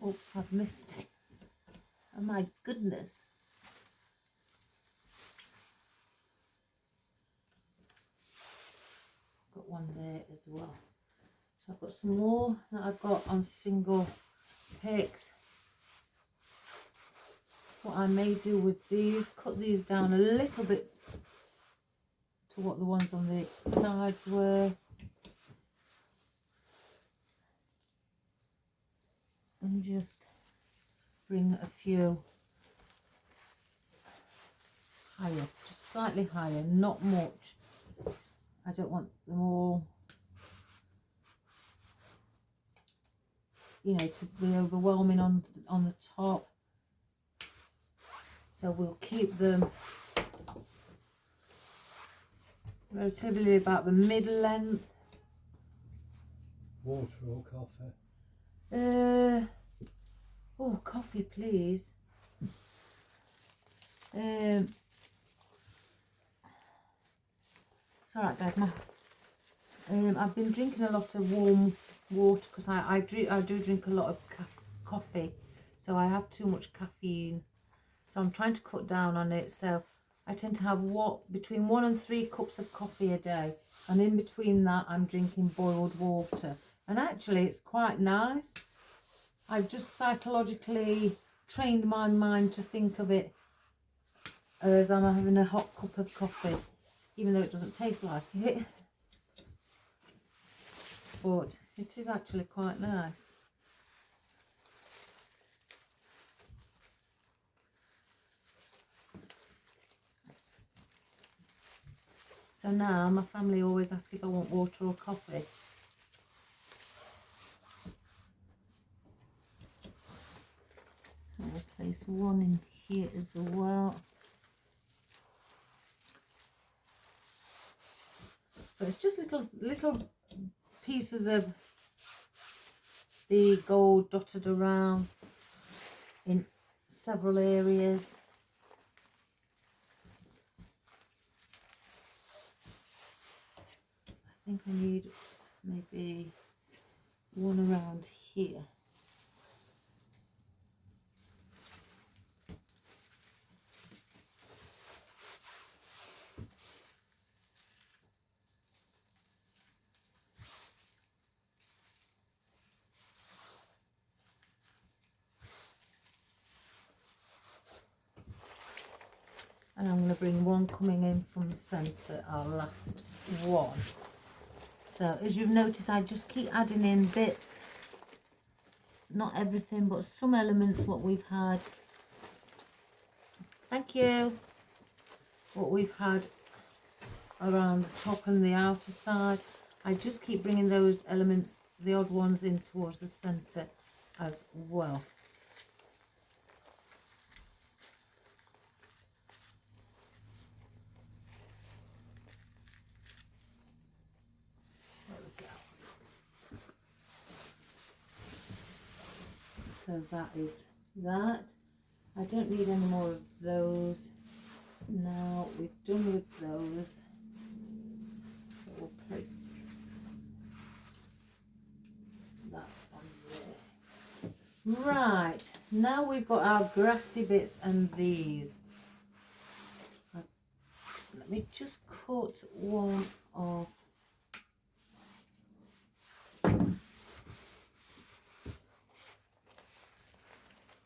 Oops, I've missed it. Oh my goodness. Got one there as well. So I've got some more that I've got on single picks. What I may do with these, cut these down a little bit to what the ones on the sides were. And just bring a few higher, just slightly higher, not much. I don't want them all, you know, to be overwhelming on the top. So we'll keep them relatively about the mid-length. Water or coffee? Oh, coffee, please. It's all right, guys. I've been drinking a lot of warm water because I do drink a lot of coffee, so I have too much caffeine. So I'm trying to cut down on it. So I tend to have between 1 and 3 cups of coffee a day, and in between that I'm drinking boiled water. And actually it's quite nice. I've just psychologically trained my mind to think of it as I'm having a hot cup of coffee, even though it doesn't taste like it. But it is actually quite nice. So now my family always ask if I want water or coffee. I'll place one in here as well. So it's just little pieces of the gold dotted around in several areas. I think I need maybe one around here. And I'm going to bring one coming in from the centre, our last one. So as you've noticed, I just keep adding in bits, not everything, but some elements what we've had. Thank you. What we've had around the top and the outer side. I just keep bringing those elements, the odd ones, in towards the centre as well. So that is that. I don't need any more of those. Now we've done with those. So we'll place that on there. Right, now we've got our grassy bits and these. Let me just cut one off.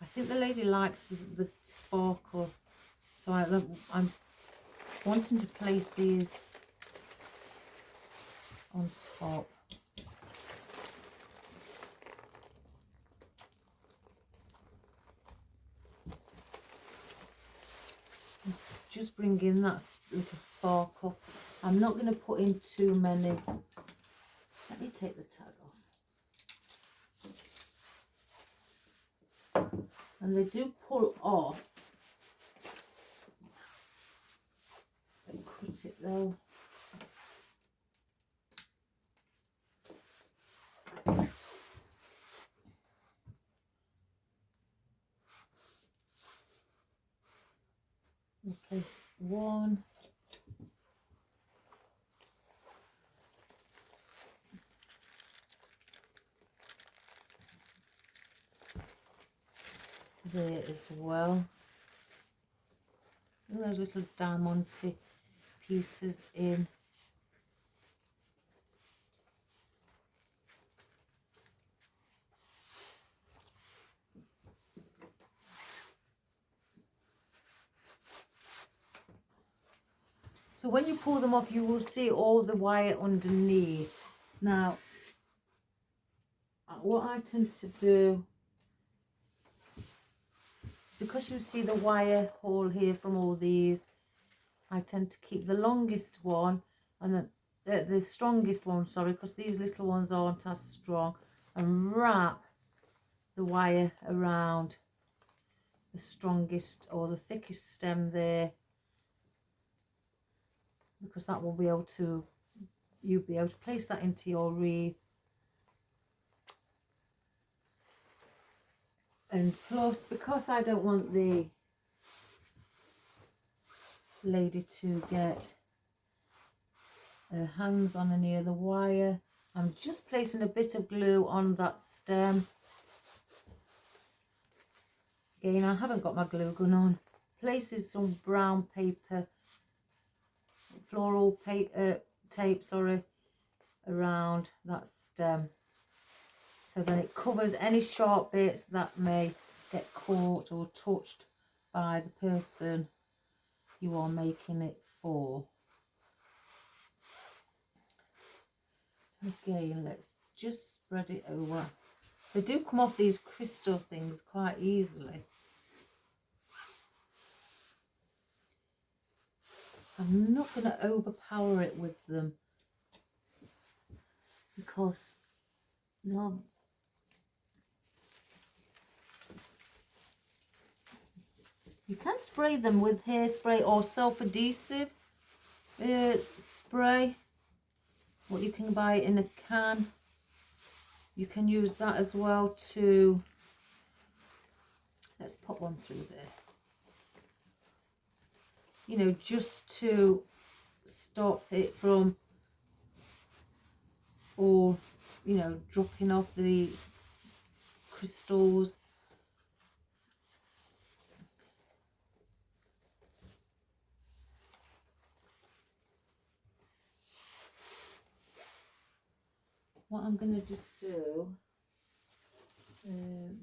I think the lady likes the sparkle, so I'm wanting to place these on top. Just bring in that little sparkle. I'm not going to put in too many. Let me take the tag off. And they do pull off. Don't cut it though. We'll place one. There as well. And those little diamante pieces in. So when you pull them off, you will see all the wire underneath. Now, what I tend to do, because you see the wire hole here from all these, I tend to keep the longest one and then the strongest one, sorry, because these little ones aren't as strong, and wrap the wire around the strongest or the thickest stem there, because that will be able to, you'll be able to place that into your wreath. And plus, because I don't want the lady to get her hands on any of the wire, I'm just placing a bit of glue on that stem. Again, I haven't got my glue gun on. Places some brown paper, floral paper, tape, sorry, around that stem. So then it covers any sharp bits that may get caught or touched by the person you are making it for. So again, let's just spread it over. They do come off these crystal things quite easily. I'm not going to overpower it with them because no. You can spray them with hairspray or self-adhesive spray, what you can buy in a can. You can use that as well to, let's pop one through there, you know, just to stop it from all, you know, dropping off these crystals. What I'm going to just do, I'm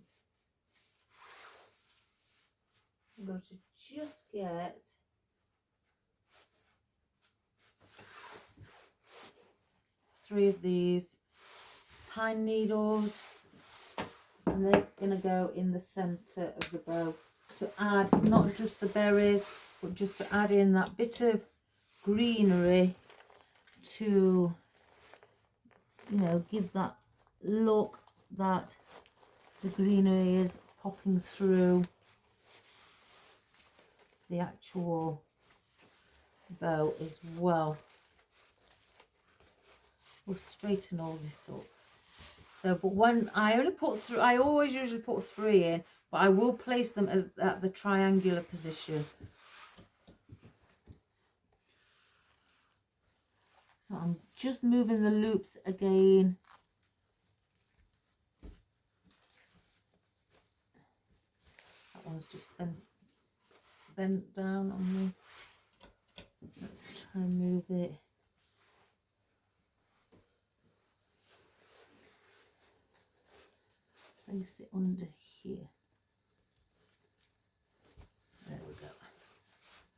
going to just get three of these pine needles, and they're going to go in the centre of the bow to add not just the berries, but just to add in that bit of greenery to, you know, give that look that the greenery is popping through the actual bow as well. We'll straighten all this up. So, but when I only put through, I always usually put 3 in, but I will place them as at the triangular position. So I'm just moving the loops again. That one's just bent down on me. Let's try and move it. Place it under here. There we go.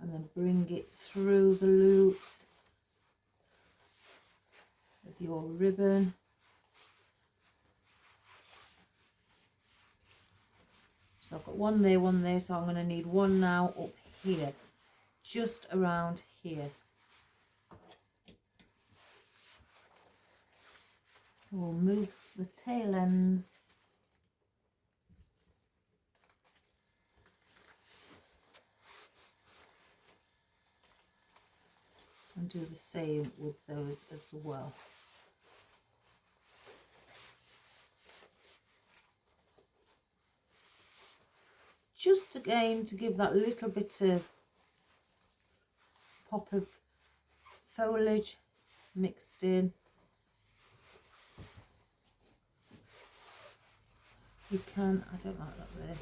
And then bring it through the loops of your ribbon. So I've got one there, so I'm going to need one now up here, just around here. So we'll move the tail ends and do the same with those as well. Just again to give that little bit of pop of foliage mixed in. You can, I don't like that there,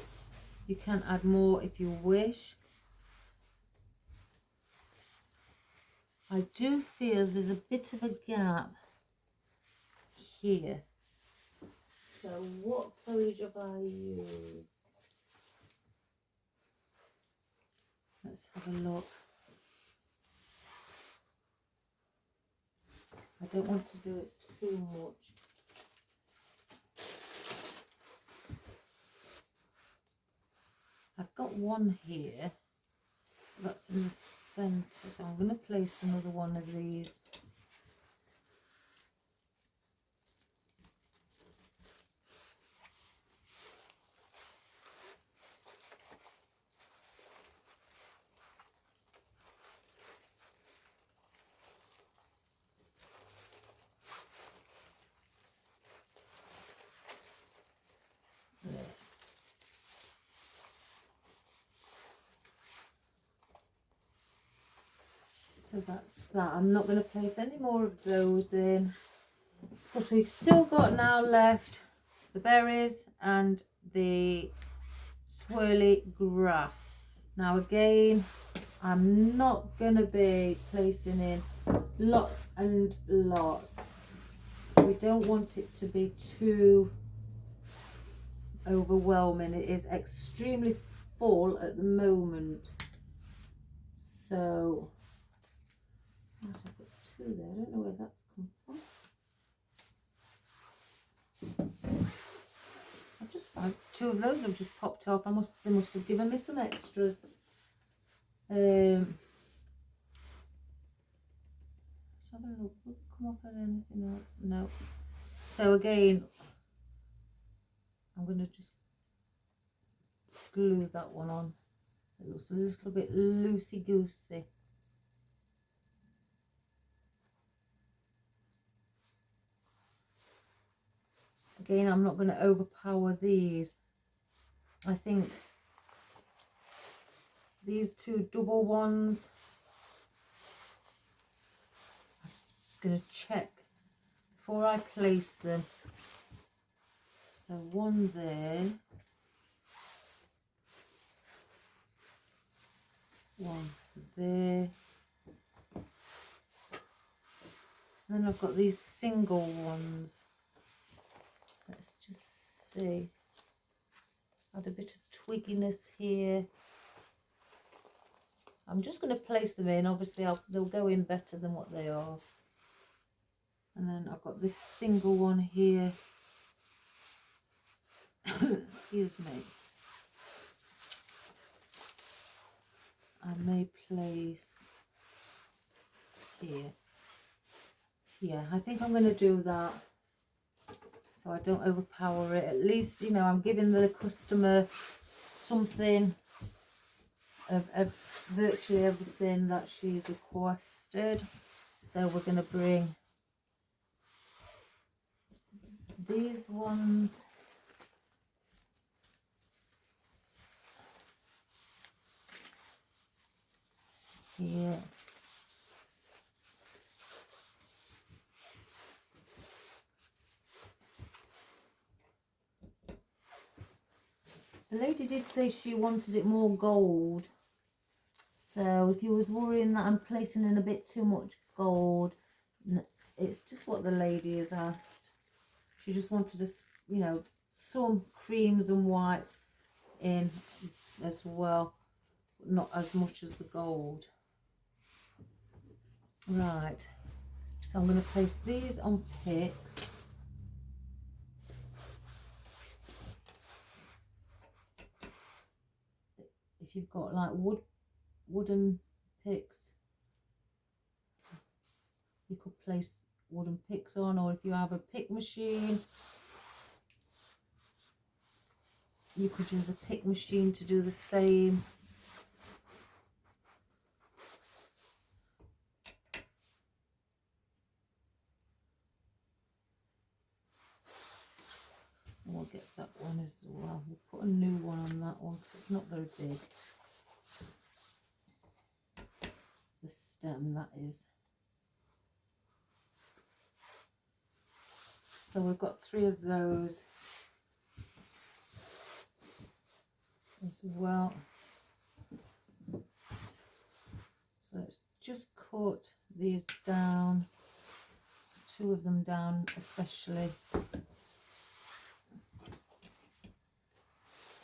you can add more if you wish. I do feel there's a bit of a gap here. So what foliage have I used? Let's have a look. I don't want to do it too much. I've got one here. That's in the centre, so I'm going to place another one of these. So that's that. I'm not going to place any more of those in, because we've still got now left the berries and the swirly grass. Now again, I'm not going to be placing in lots and lots. We don't want it to be too overwhelming. It is extremely full at the moment. So I've got two there. I don't know where that's come from. I've just found two of those have just popped off. They must have given me some extras. Let's have a look. Will it come off on anything else? No. So again, I'm going to just glue that one on. It looks a little bit loosey-goosey. Again, I'm not going to overpower these. I think these two double ones, I'm going to check before I place them. So one there, one there. Then I've got these single ones. Let's just see. Add a bit of twigginess here. I'm just going to place them in. Obviously, they'll go in better than what they are. And then I've got this single one here. Excuse me. I may place here. Yeah, I think I'm going to do that, so I don't overpower it. At least, you know, I'm giving the customer something of virtually everything that she's requested. So we're going to bring these ones here. The lady did say she wanted it more gold. So if you was worrying that I'm placing in a bit too much gold, it's just what the lady has asked. She just wanted us, you know, some creams and whites in as well, not as much as the gold. Right, so I'm going to place these on picks. If you've got like wooden picks, you could place wooden picks on, or if you have a pick machine, you could use a pick machine to do the same. We'll get that one as well. We'll put a new one on that one because it's not very big. The stem, that is. So we've got 3 of those as well. So let's just cut these down, 2 of them down especially.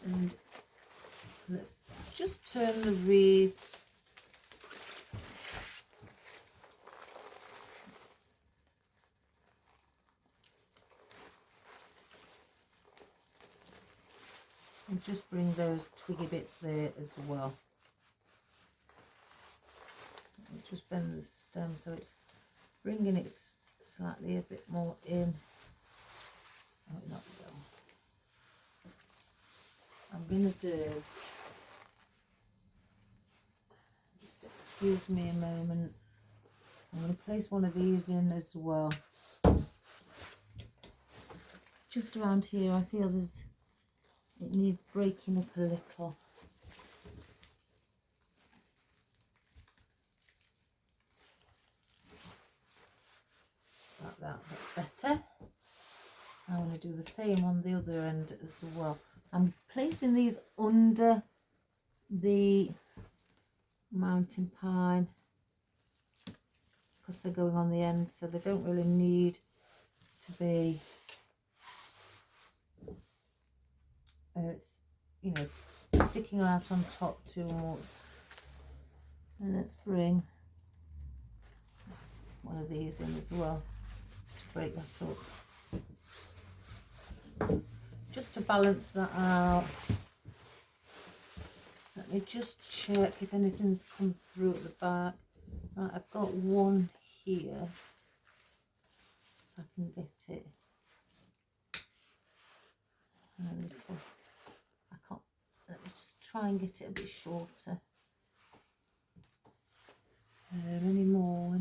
And let's just turn the wreath. And just bring those twiggy bits there as well. bend the stem so it's bringing it slightly a bit more in. Oh, not so. I'm going to do, just excuse me a moment, I'm going to place one of these in as well. Just around here I feel it needs breaking up a little. Like that, that's better. I want to do the same on the other end as well. I'm placing these under the mountain pine because they're going on the end, so they don't really need to be you know, sticking out on top too much. And let's bring one of these in as well to break that up, just to balance that out. Let me just check if anything's come through at the back. Right, I've got one here, if I can get it. And a little, I can't, let me just try and get it a bit shorter. Any more?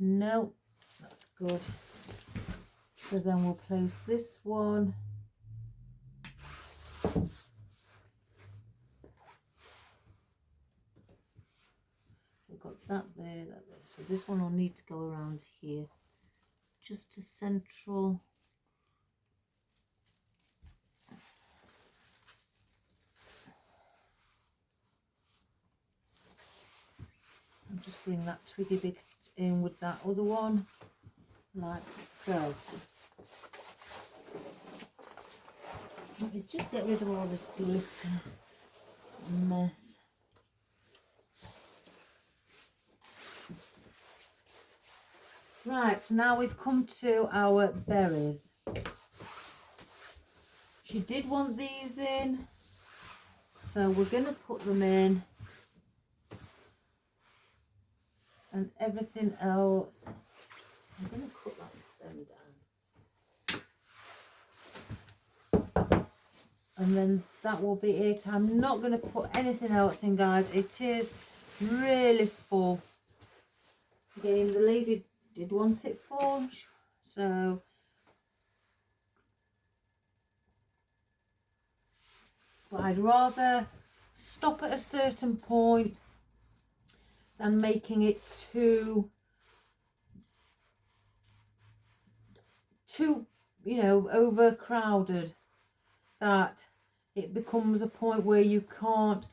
No, that's good. So then we'll place this one. We've got that there, that there. So this one will need to go around here, just to central. And just bring that twiggy bit in with that other one, like so. Let me just get rid of all this glitter mess. Right, now we've come to our berries. She did want these in, so we're going to put them in. And everything else, I'm going to cut that stem down. And then that will be it. I'm not going to put anything else in, guys. It is really full. Again, the lady did want it full, so but I'd rather stop at a certain point than making it too you know, overcrowded, that it becomes a point where you can't,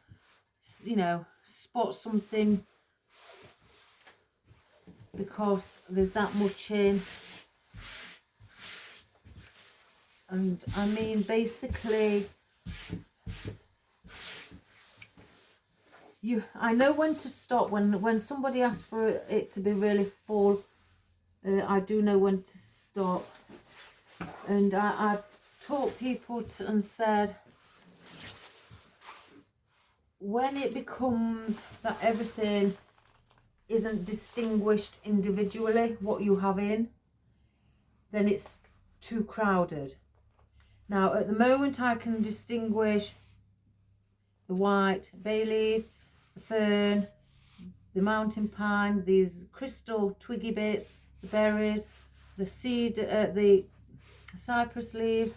you know, spot something because there's that much in. And I mean, basically, I know when to stop. When somebody asks for it to be really full, I do know when to stop. And I've taught people and said, when it becomes that everything isn't distinguished individually, what you have in, then it's too crowded. Now, at the moment, I can distinguish the white bay leaf, the fern, the mountain pine, these crystal twiggy bits, the berries, the seed, the cypress leaves,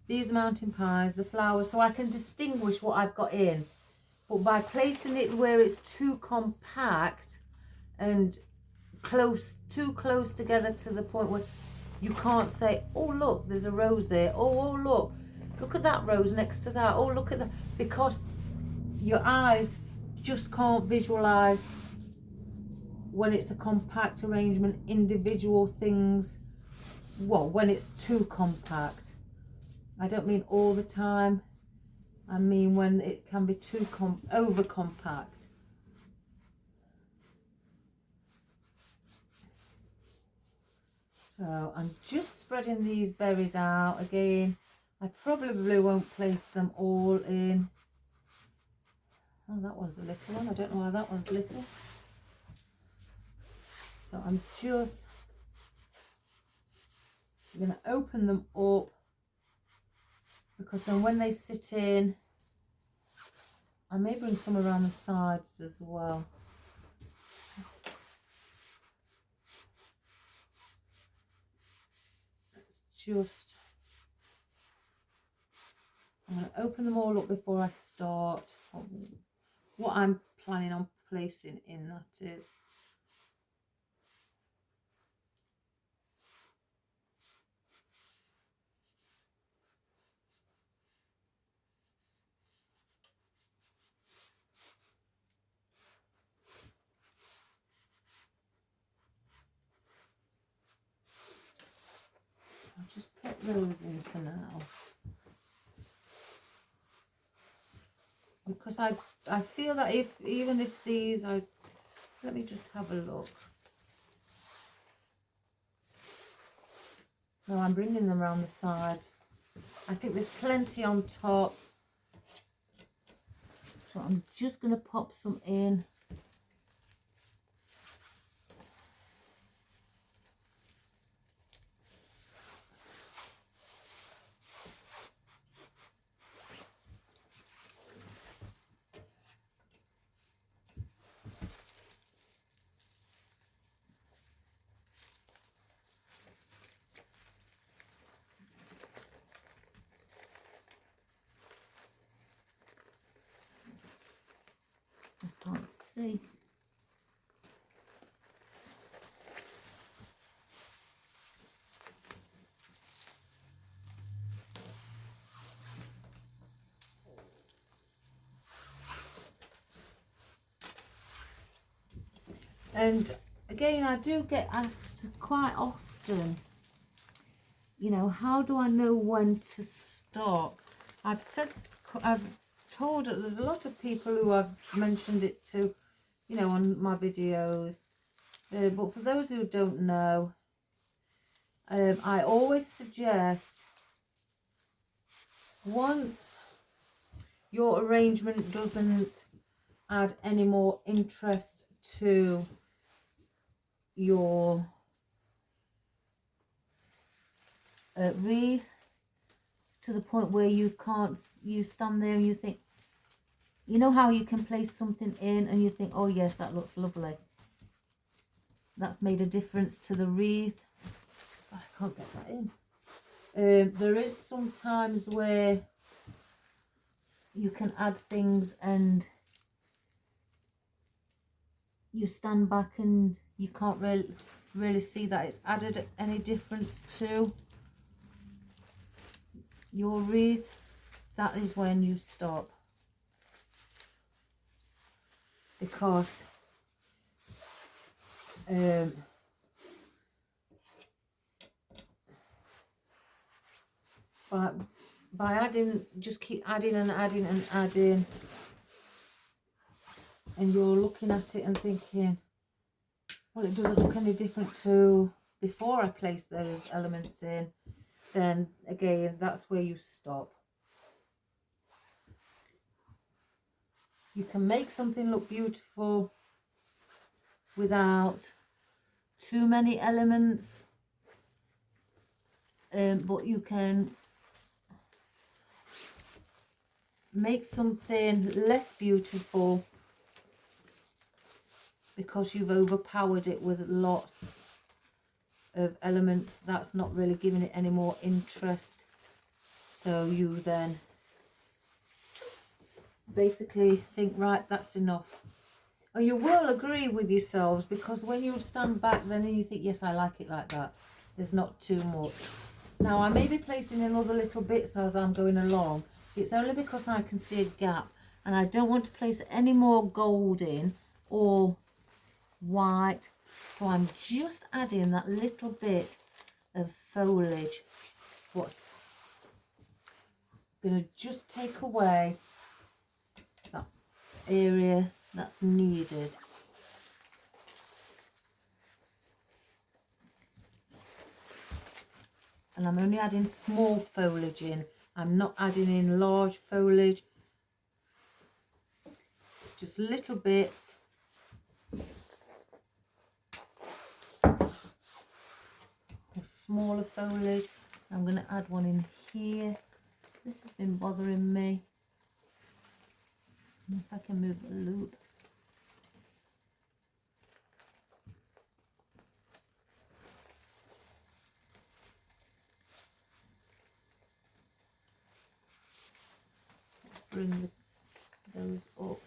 these mountain pines, the flowers. So I can distinguish what I've got in. But by placing it where it's too compact and too close together to the point where you can't say, oh look, there's a rose there, oh look at that rose next to that, oh look at that, because your eyes just can't visualize when it's a compact arrangement, individual things. Well, when it's too compact. I don't mean all the time, I mean when it can be too over compact. So I'm just spreading these berries out again. I probably won't place them all in. Oh, that one's a little one. I don't know why that one's little. So I'm just going to open them up, because then when they sit in, I may bring some around the sides as well. Let's just, I'm going to open them all up before I start. What I'm planning on placing in, that is. I'll just put those in for now, because I feel that even if these, let me just have a look. No, I'm bringing them around the sides. I think there's plenty on top, so I'm just going to pop some in. I can't see. And again, I do get asked quite often, you know, how do I know when to stop? I've told that there's a lot of people who I've mentioned it to, you know, on my videos. But for those who don't know, I always suggest, once your arrangement doesn't add any more interest to your wreath, to the point where you stand there and you think, you know how you can place something in and you think, oh yes, that looks lovely, that's made a difference to the wreath. I can't get that in. There is some times where you can add things and you stand back and you can't really see that it's added any difference to your wreath. That is when you stop, because by adding, just keep adding and adding and adding, and you're looking at it and thinking, well, it doesn't look any different to before I placed those elements in, then again, that's where you stop. You can make something look beautiful without too many elements, but you can make something less beautiful because you've overpowered it with lots of elements. That's not really giving it any more interest, so you then just basically think, right, that's enough. And you will agree with yourselves, because when you stand back then and you think, yes, I like it like that, there's not too much. Now I may be placing in other little bits as I'm going along. It's only because I can see a gap and I don't want to place any more gold in or white, so I'm just adding that little bit of foliage, what's going to just take away that area that's needed. And I'm only adding small foliage in, I'm not adding in large foliage. just little bits. Smaller foliage. I'm going to add one in here. This has been bothering me. If I can move the loop. Bring those up.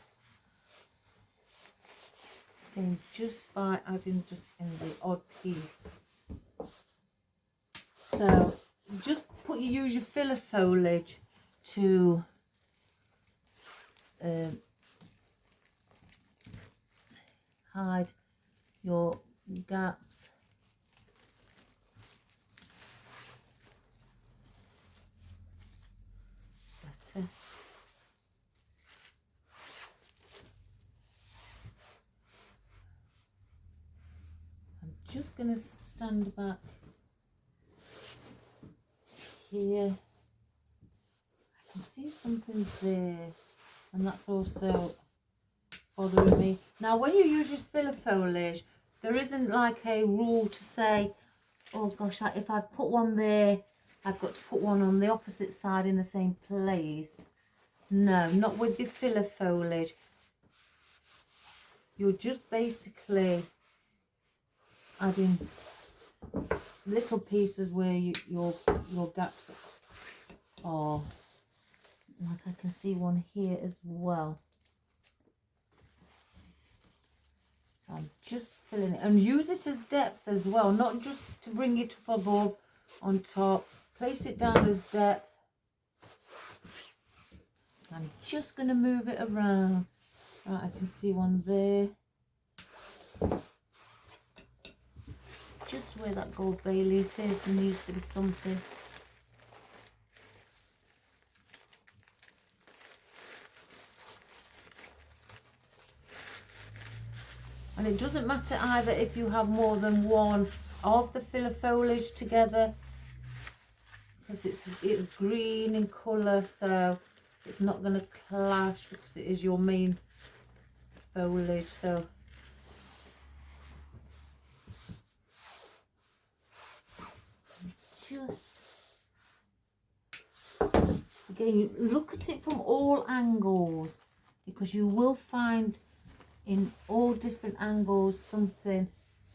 Again, just by adding just in the odd piece. So just use your filler foliage to hide your gaps. Better. I'm just going to stand back here. I can see something there, and that's also bothering me. Now when you use your filler foliage, there isn't like a rule to say, oh gosh, if I've put one there, I've got to put one on the opposite side in the same place. No, not with the filler foliage. You're just basically adding little pieces where your gaps are. Like I can see one here as well. So I'm just filling it, and use it as depth as well, not just to bring it up above on top. Place it down as depth. I'm just going to move it around. Right, I can see one there. Just where that gold bay leaf is, there needs to be something. And it doesn't matter either if you have more than one of the filler foliage together, because it's green in colour, so it's not going to clash because it is your main foliage. So just again, look at it from all angles, because you will find in all different angles something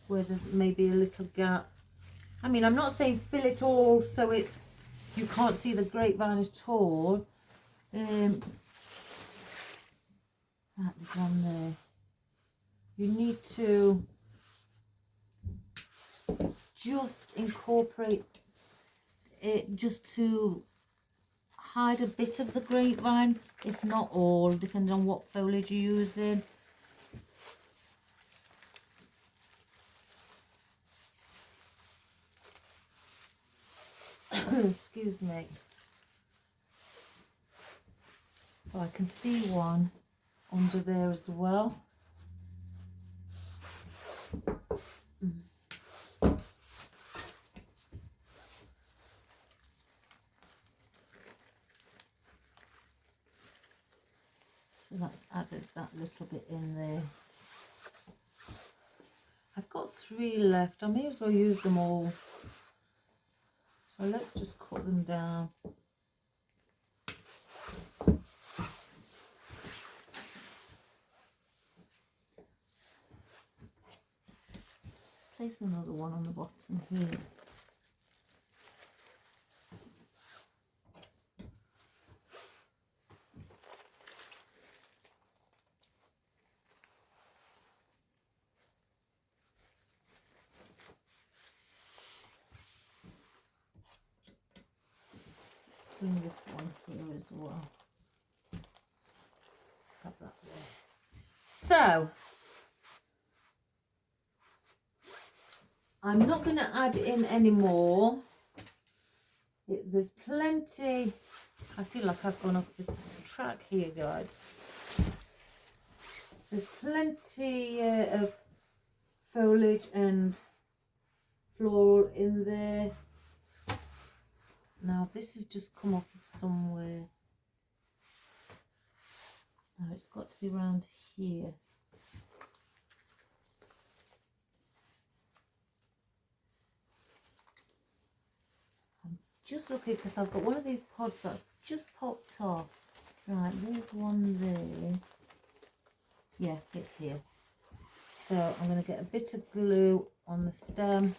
where there's maybe a little gap. I mean, I'm not saying fill it all so it's you can't see the grapevine at all. Right, there's one there. You need to just incorporate it just to hide a bit of the grapevine, if not all, depending on what foliage you're using. Excuse me. So I can see one under there as well. So that's added that little bit in there. I've got 3 left. I may as well use them all. So let's just cut them down. Let's place another one on the bottom here. Bring this one here as well. Have that there. So I'm not going to add in any more. There's plenty. I feel like I've gone off the track here, guys. There's plenty of foliage and floral in there. Now this has just come off of somewhere. Now it's got to be around here. I'm just looking because I've got one of these pods that's just popped off. Right, there's one there. Yeah, it's here. So I'm going to get a bit of glue on the stem.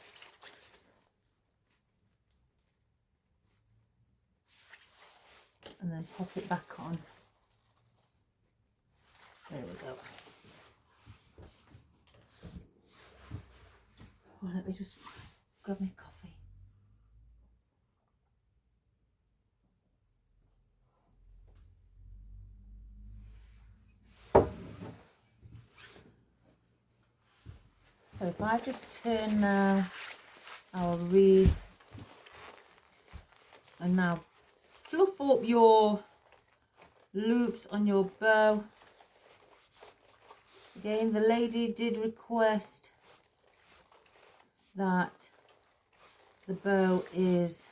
And then pop it back on. There we go. Well, let me just grab my coffee. So if I just turn now our wreath, and now fluff up your loops on your bow. Again, the lady did request that the bow is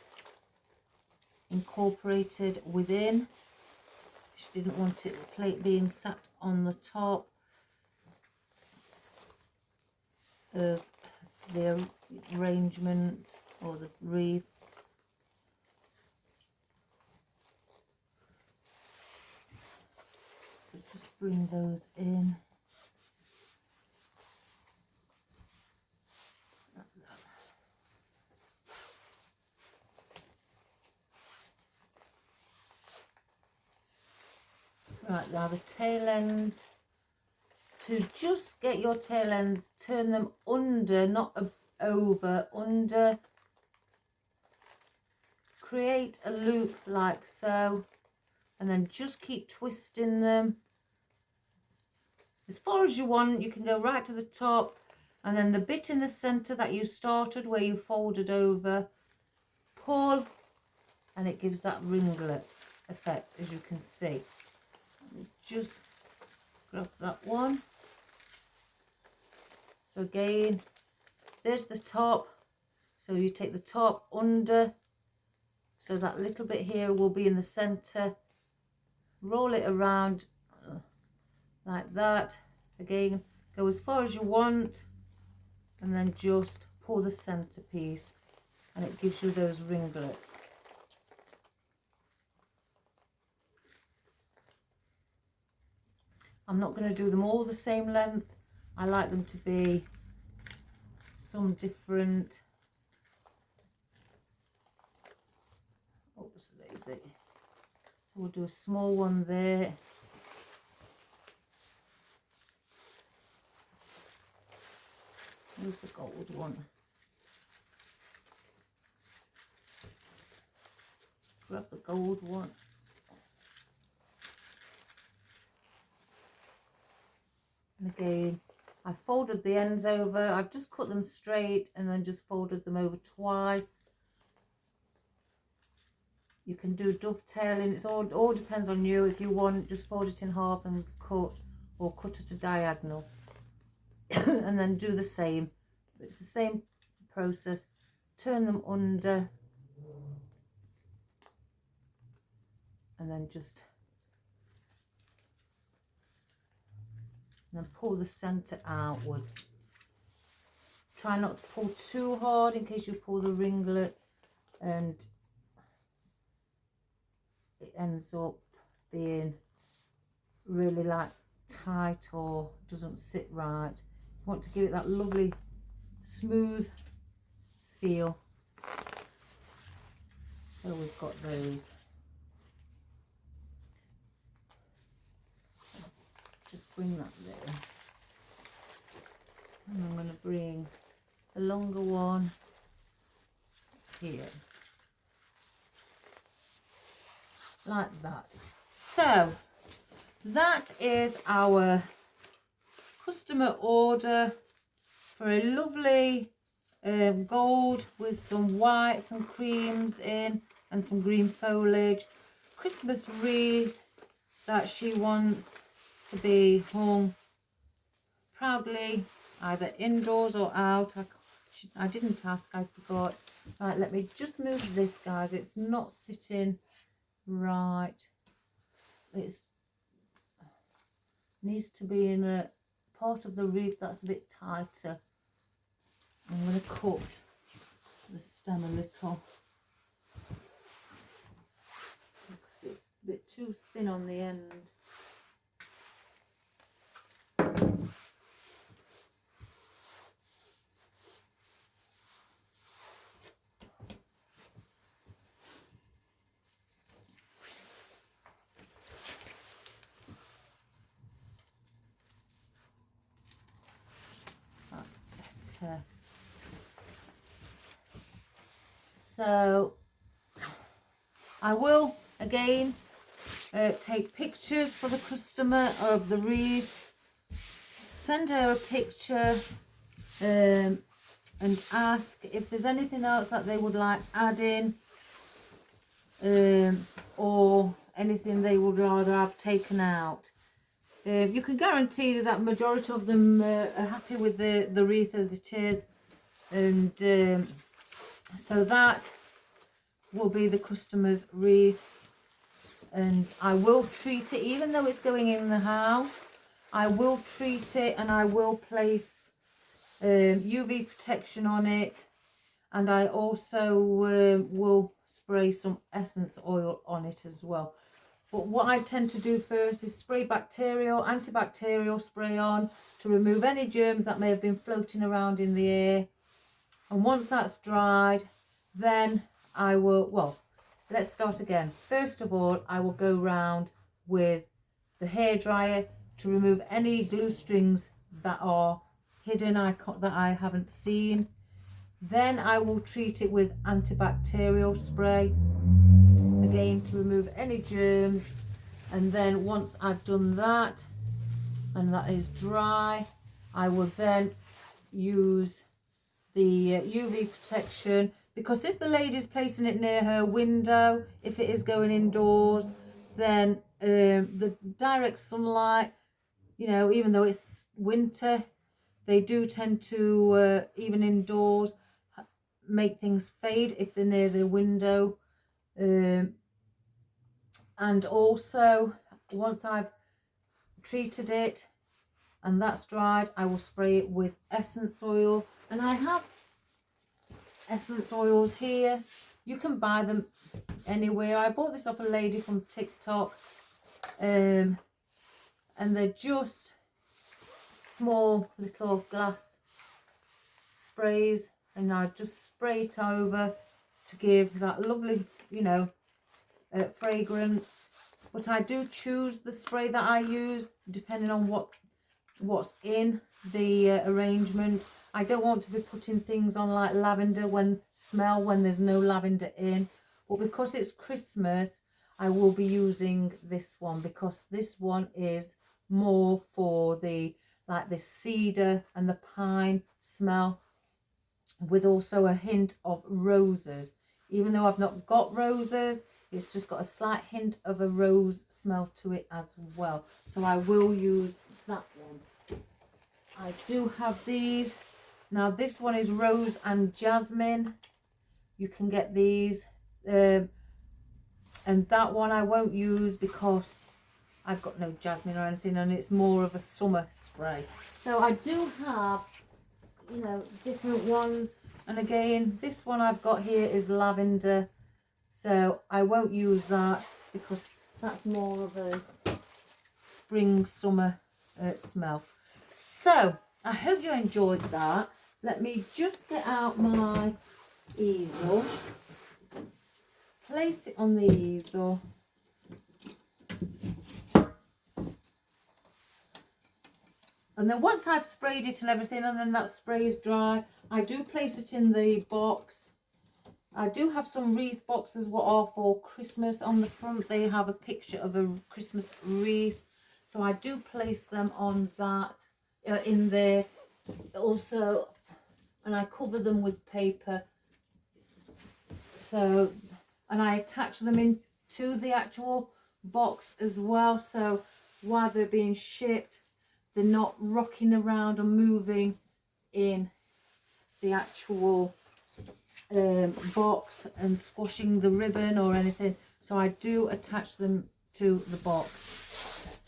incorporated within. She didn't want it, the plate being sat on the top of the arrangement or the wreath. So just bring those in. Right, now the tail ends, to just get your tail ends, turn them under, not over, under. Create a loop like so, and then just keep twisting them as far as you want. You can go right to the top, and then the bit in the center that you started where you folded over, pull, and it gives that ringlet effect, as you can see. Just grab that one. So again, there's the top, so you take the top under, so that little bit here will be in the center. Roll it around like that. Again, go as far as you want, and then just pull the center piece, and it gives you those ringlets. I'm not going to do them all the same length. I like them to be some different. Oops, lazy. So we'll do a small one there. Here's the gold one. Just grab the gold one. And again, I folded the ends over. I've just cut them straight and then just folded them over twice. You can do dovetailing. It's all depends on you. If you want, just fold it in half and cut, or cut at a diagonal. And then do the same. It's the same process. Turn them under, and then just pull the center outwards. Try not to pull too hard in case you pull the ringlet and it ends up being really like tight or doesn't sit right. You want to give it that lovely smooth feel. So we've got those. Let's just bring that there. And I'm going to bring a longer one here. Like that. So that is our customer order for a lovely gold with some white, some creams in, and some green foliage Christmas wreath that she wants to be hung proudly either indoors or out. I didn't ask, I forgot. Right, let me just move this, guys. It's not sitting right. It's needs to be in a part of the wreath that's a bit tighter. I'm going to cut the stem a little because it's a bit too thin on the end. That's better. So I will again take pictures for the customer of the wreath, send her a picture and ask if there's anything else that they would like adding or anything they would rather have taken out. You can guarantee that majority of them are happy with the wreath as it is, and so that will be the customer's wreath. And I will treat it, even though it's going in the house, I will treat it and I will place UV protection on it, and I also will spray some essence oil on it as well. But what I tend to do first is spray antibacterial spray on to remove any germs that may have been floating around in the air. And once that's dried, then I will, well, let's start again. First of all, I will go round with the hairdryer to remove any glue strings that are hidden, that I haven't seen. Then I will treat it with antibacterial spray, again to remove any germs. And then once I've done that, and that is dry, I will then use the UV protection, because if the lady's placing it near her window, if it is going indoors, then the direct sunlight, you know, even though it's winter, they do tend to, even indoors, make things fade if they're near the window. And also, once I've treated it and that's dried, I will spray it with essence oil. And I have essence oils here. You can buy them anywhere. I bought this off a lady from TikTok, and they're just small little glass sprays, and I just spray it over to give that lovely, you know, fragrance. But I do choose the spray that I use depending on what's in the arrangement. I don't want to be putting things on like lavender when there's no lavender in. But because it's Christmas, I will be using this one, because this one is more for the like the cedar and the pine smell, with also a hint of roses. Even though I've not got roses, it's just got a slight hint of a rose smell to it as well. So I will use that one. I do have these. Now this one is rose and jasmine. You can get these. And that one I won't use because I've got no jasmine or anything, and it's more of a summer spray. So I do have, you know, different ones. And again, this one I've got here is lavender. So I won't use that because that's more of a spring, summer smell. So I hope you enjoyed that. Let me just get out my easel. Place it on the easel. And then once I've sprayed it and everything, and then that spray is dry, I do place it in the box. I do have some wreath boxes what are for Christmas. On the front they have a picture of a Christmas wreath, so I do place them on that in there also, and I cover them with paper. So, and I attach them into the actual box as well, so while they're being shipped, they're not rocking around and moving in the actual box and squashing the ribbon or anything. So I do attach them to the box.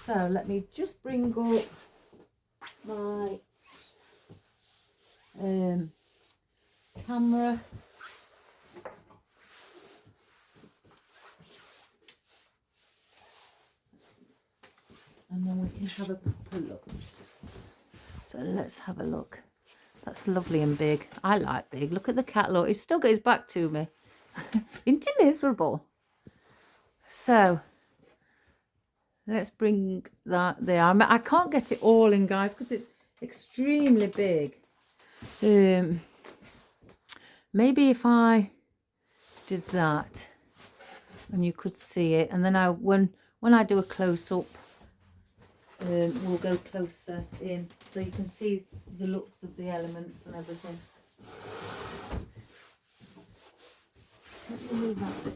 So let me just bring up my camera. And then we can have a proper look. So let's have a look. That's lovely and big. I like big. Look at the cat, look. He's still got his back to me. Isn't he miserable? So let's bring that there. I can't get it all in, guys, because it's extremely big. Maybe if I did that and you could see it, and then when I do a close-up, we'll go closer in so you can see the looks of the elements and everything. Let me move that bit.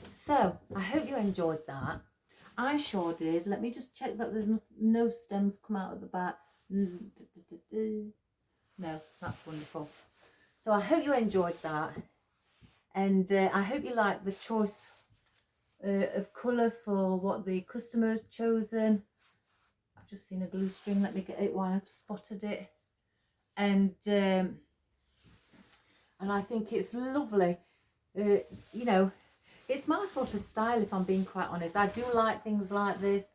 So I hope you enjoyed that. I sure did. Let me just check that there's no stems come out at the back. No, that's wonderful. So I hope you enjoyed that, and I hope you like the choice of colour for what the customer has chosen. I've just seen a glue string. Let me get it while I've spotted it, and I think it's lovely. You know, it's my sort of style, if I'm being quite honest. I do like things like this,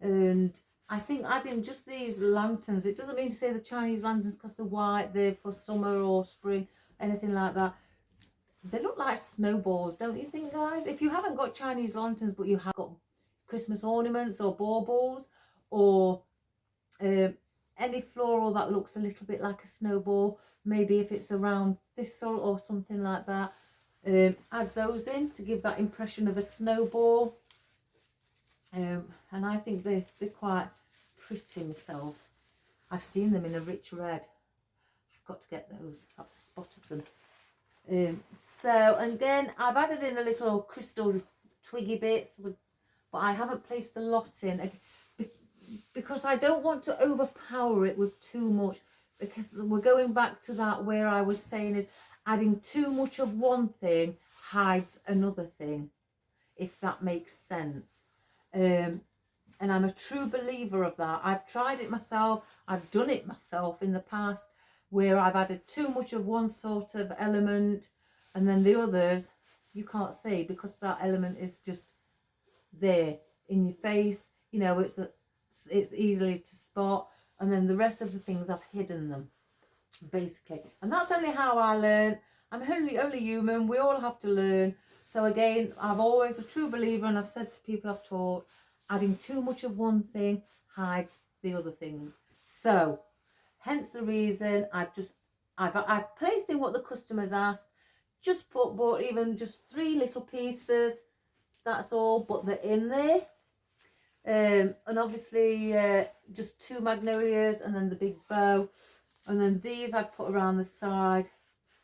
and I think adding just these lanterns, it doesn't mean to say the Chinese lanterns because they're white, they're for summer or spring, anything like that. They look like snowballs, don't you think, guys? If you haven't got Chinese lanterns, but you have got Christmas ornaments or baubles or any floral that looks a little bit like a snowball, maybe if it's a round thistle or something like that, add those in to give that impression of a snowball. And I think they're quite pretty myself. I've seen them in a rich red. I've got to get those. I've spotted them. So again, I've added in the little crystal twiggy bits, but I haven't placed a lot in because I don't want to overpower it with too much, because we're going back to that where I was saying is adding too much of one thing hides another thing, if that makes sense. And I'm a true believer of that. I've tried it myself. I've done it myself in the past where I've added too much of one sort of element, and then the others you can't see because that element is just there in your face. You know, it's easily to spot, and then the rest of the things I've hidden them, basically. And that's only how I learn. I'm only human. We all have to learn. So again, I'm always a true believer, and I've said to people I've taught, adding too much of one thing hides the other things. So hence the reason I've placed in what the customers asked. Just bought even just 3 little pieces. That's all, but they're in there. And obviously just 2 magnolias and then the big bow, and then these I've put around the side,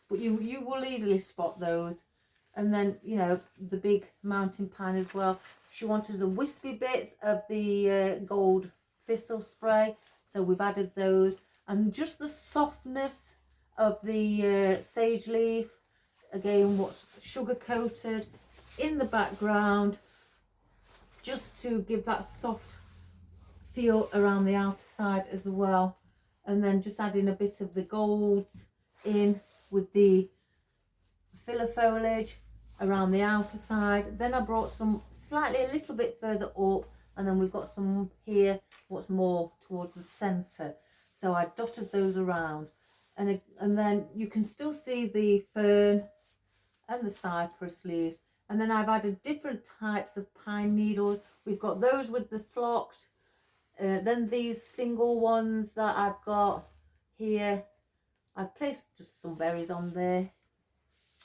but you will easily spot those. And then, you know, the big mountain pine as well. She wanted the wispy bits of the gold thistle spray, so we've added those, and just the softness of the sage leaf, again what's sugar coated in the background, just to give that soft feel around the outer side as well. And then just adding a bit of the golds in with the filler foliage around the outer side. Then I brought some slightly a little bit further up, and then we've got some here what's more towards the center, so I dotted those around. And then you can still see the fern and the cypress leaves. And then I've added different types of pine needles. We've got those with the flocked, then these single ones that I've got here. I've placed just some berries on there,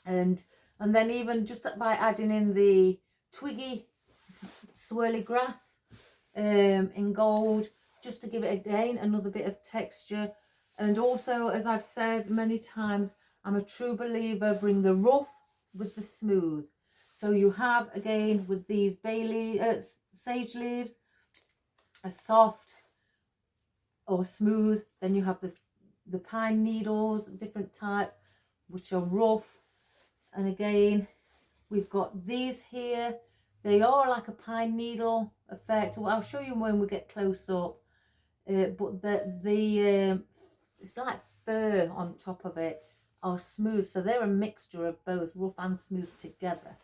and then even just by adding in the twiggy swirly grass in gold, just to give it again another bit of texture. And also, as I've said many times, I'm a true believer, bring the rough with the smooth. So you have, again, with these sage leaves, a soft or smooth. Then you have the pine needles, different types, which are rough. And again, we've got these here, They are like a pine needle effect. Well, I'll show you when we get close up. But it's like fur on top of it, are smooth. So they're a mixture of both rough and smooth together.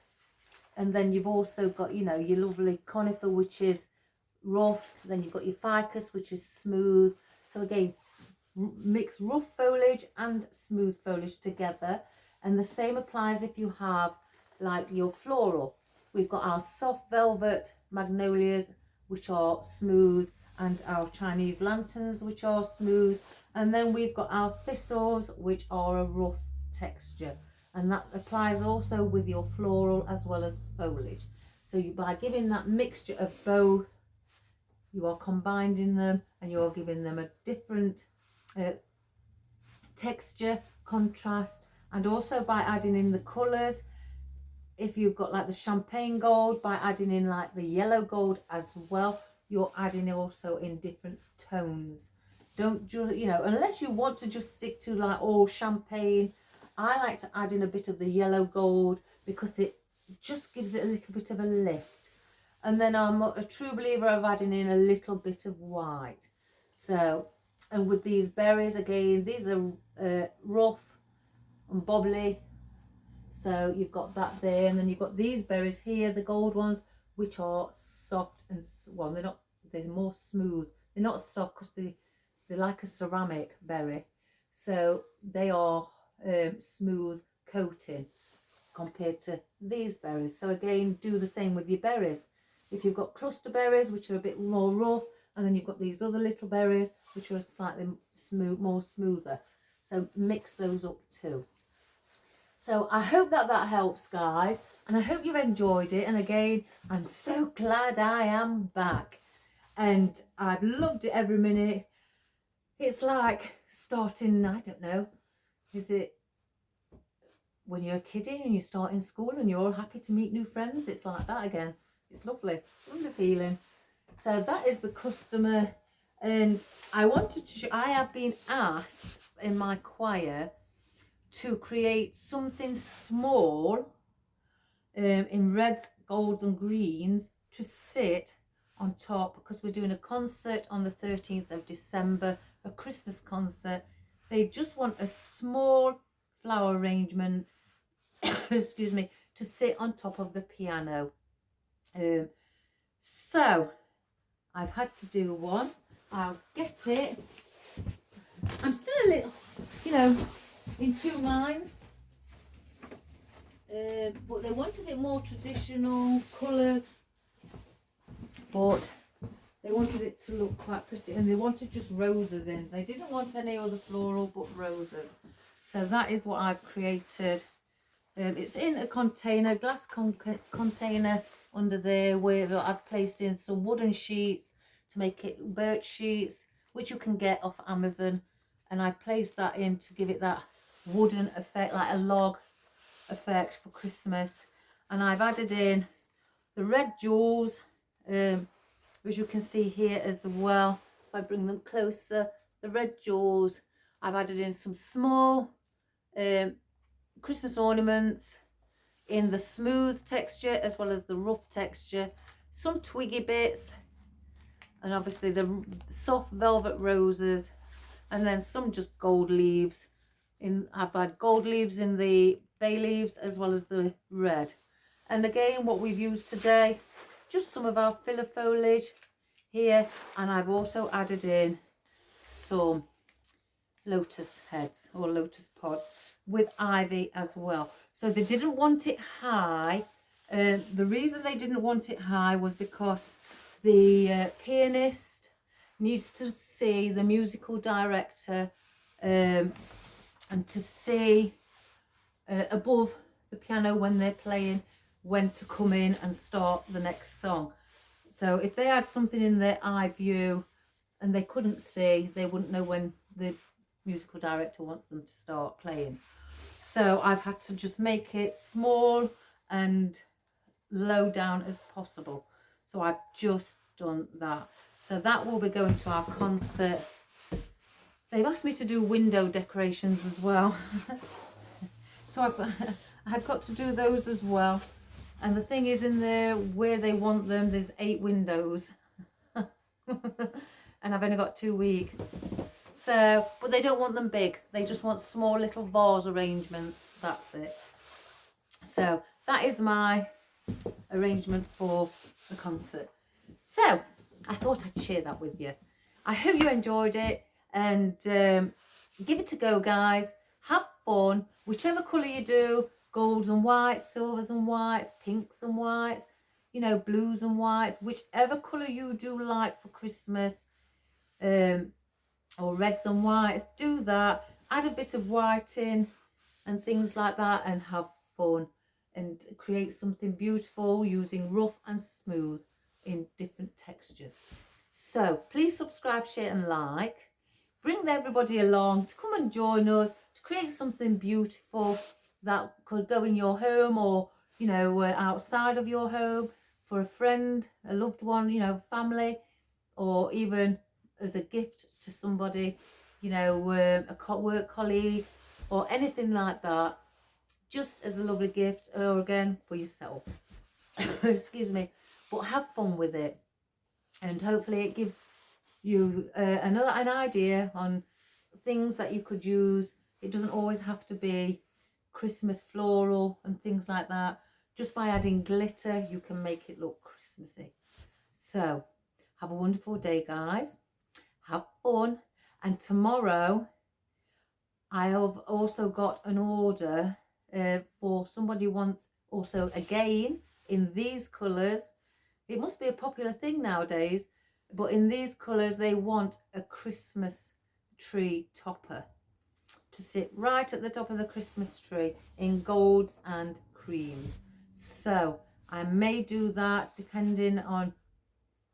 And then you've also got, you know, your lovely conifer, which is rough. Then you've got your ficus, which is smooth. So again, mix rough foliage and smooth foliage together. And the same applies if you have like your floral. We've got our soft velvet magnolias, which are smooth, and our Chinese lanterns, which are smooth. And then we've got our thistles, which are a rough texture. And that applies also with your floral as well as foliage. So by giving that mixture of both, you are combining them and you're giving them a different texture, contrast, and also by adding in the colours. If you've got like the champagne gold, by adding in like the yellow gold as well, you're adding also in different tones. Don't just, you know, unless you want to just stick to like all champagne, I like to add in a bit of the yellow gold because it just gives it a little bit of a lift. And then I'm a true believer of adding in a little bit of white. So, and with these berries, again, these are rough and bobbly. So you've got that there, and then you've got these berries here, the gold ones, which are soft and, well, they're more smooth. They're not soft because they're like a ceramic berry. So they are smooth coating compared to these berries. So again, do the same with your berries. If you've got cluster berries, which are a bit more rough, and then you've got these other little berries, which are slightly more smoother. So mix those up too. So I hope that helps, guys, and I hope you've enjoyed it. And again, I'm so glad I am back, and I've loved it every minute. It's like starting, I don't know, is it when you're a kiddie and you start in school and you're all happy to meet new friends? It's like that again. It's lovely feeling. So that is the customer, and I have been asked in my choir to create something small in reds, golds and greens to sit on top, because we're doing a concert on the 13th of December, a Christmas concert. They just want a small flower arrangement excuse me, to sit on top of the piano. So I've had to do one. I'll get it. I'm still a little, you know, in two minds, but they wanted it more traditional colours, but they wanted it to look quite pretty, and they wanted just roses in. They didn't want any other floral but roses. So that is what I've created. It's in a container, glass container under there, where I've placed in some wooden sheets to make it birch sheets, which you can get off Amazon, and I placed that in to give it that wooden effect, like a log effect for Christmas. And I've added in the red jewels, as you can see here as well. If I bring them closer, the red jewels, I've added in some small Christmas ornaments in the smooth texture as well as the rough texture, some twiggy bits, and obviously the soft velvet roses, and then some just gold leaves. I've had gold leaves in the bay leaves as well as the red. And again, what we've used today, just some of our filler foliage here, and I've also added in some lotus heads or lotus pods with ivy as well. So they didn't want it high. The reason they didn't want it high was because the pianist needs to see the musical director and to see above the piano when they're playing, when to come in and start the next song. So if they had something in their eye view and they couldn't see, they wouldn't know when the musical director wants them to start playing. So I've had to just make it small and low down as possible. So I've just done that. So that will be going to our concert. They've asked me to do window decorations as well. So I've got to do those as well. And the thing is, in there where they want them, there's 8 windows. And I've only got 2 weeks. So, but they don't want them big. They just want small little vase arrangements. That's it. So that is my arrangement for the concert. So I thought I'd share that with you. I hope you enjoyed it, and give it a go, guys. Have fun. Whichever colour you do, golds and whites, silvers and whites, pinks and whites, you know, blues and whites, whichever colour you do like for Christmas, or reds and whites, do that. Add a bit of white in and things like that, and have fun and create something beautiful using rough and smooth in different textures. So please subscribe, share and like. Bring everybody along to come and join us to create something beautiful that could go in your home, or, you know, outside of your home, for a friend, a loved one, you know, family, or even as a gift to somebody, you know, a work colleague or anything like that, just as a lovely gift, or again for yourself. Excuse me. But have fun with it, and hopefully it gives you an idea on things that you could use. It doesn't always have to be Christmas floral and things like that. Just by adding glitter, you can make it look Christmassy. So have a wonderful day, guys. Have fun. And tomorrow I have also got an order for somebody who wants, also again in these colours. It must be a popular thing nowadays, but in these colours they want a Christmas tree topper to sit right at the top of the Christmas tree in golds and creams. So I may do that depending on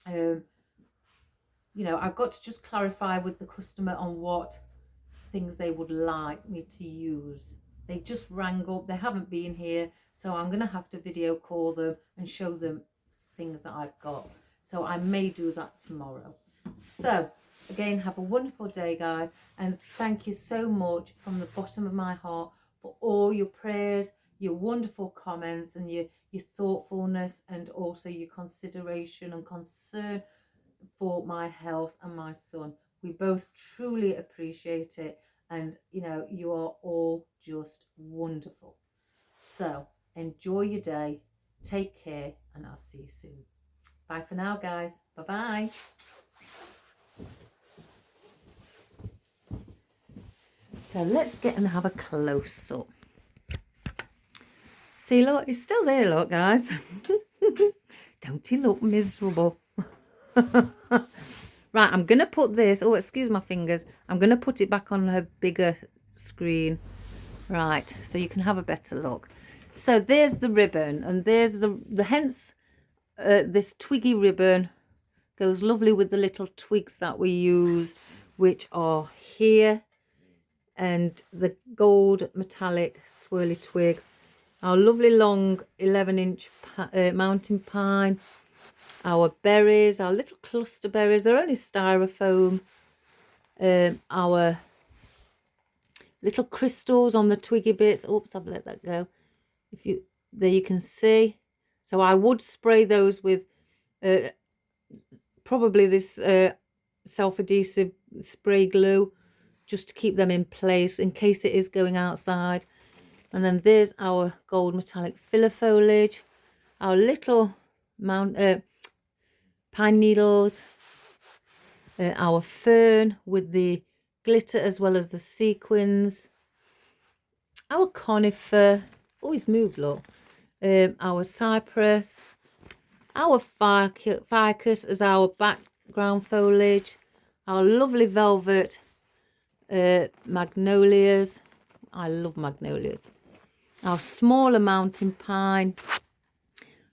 you know, I've got to just clarify with the customer on what things they would like me to use. They just rang up, they haven't been here, so I'm going to have to video call them and show them things that I've got. So I may do that tomorrow. So again, have a wonderful day, guys, and thank you so much from the bottom of my heart for all your prayers, your wonderful comments, and your thoughtfulness, and also your consideration and concern for my health and my son. We both truly appreciate it, and you know, you are all just wonderful. So enjoy your day, take care, and I'll see you soon. Bye for now, guys. Bye bye. So let's get and have a close up. See, look, he's still there, look, guys. Don't he look miserable? Right, I'm going to put this, oh, excuse my fingers, I'm going to put it back on a bigger screen. Right, so you can have a better look. So there's the ribbon, and there's the hence this twiggy ribbon goes lovely with the little twigs that we used, which are here, and the gold metallic swirly twigs, our lovely long 11-inch mountain pine, our berries, our little cluster berries, they're only styrofoam, our little crystals on the twiggy bits. Oops, I've let that go. There you can see. So I would spray those with probably this self-adhesive spray glue, just to keep them in place in case it is going outside. And then there's our gold metallic filler foliage, our little pine needles, our fern with the glitter as well as the sequins, our conifer, always moved, look, our cypress, our ficus as our background foliage, our lovely velvet magnolias. I love magnolias. Our smaller mountain pine,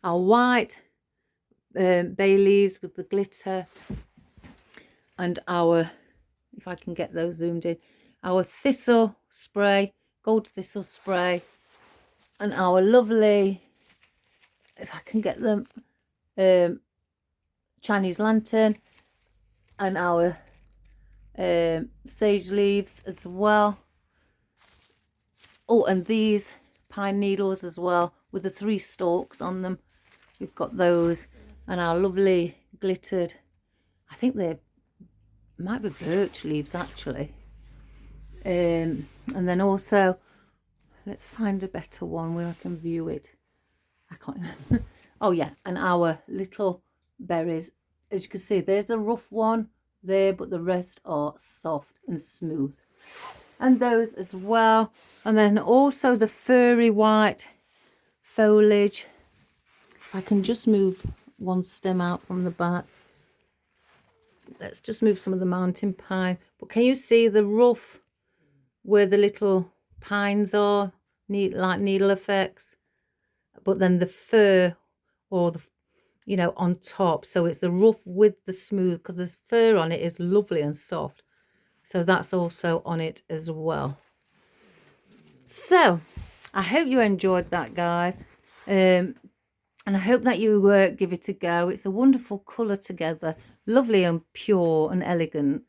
our white bay leaves with the glitter, and our, if I can get those zoomed in, our thistle spray, gold thistle spray, and our lovely, if I can get them, Chinese lantern, and our sage leaves as well. Oh, and these pine needles as well with the 3 stalks on them. We've got those, and our lovely glittered, I think they might be birch leaves actually. And then also, let's find a better one where I can view it. I can't. Oh yeah, and our little berries. As you can see, there's a rough one there, but the rest are soft and smooth. And those as well. And then also the furry white foliage. If I can just move one stem out from the back. Let's just move some of the mountain pine. But can you see the rough where the little pines are, like needle effects? But then the fur, or the, you know, on top. So it's the rough with the smooth, because the fur on it is lovely and soft. So that's also on it as well. So I hope you enjoyed that, guys. And I hope that you give it a go. It's a wonderful colour together. Lovely and pure and elegant.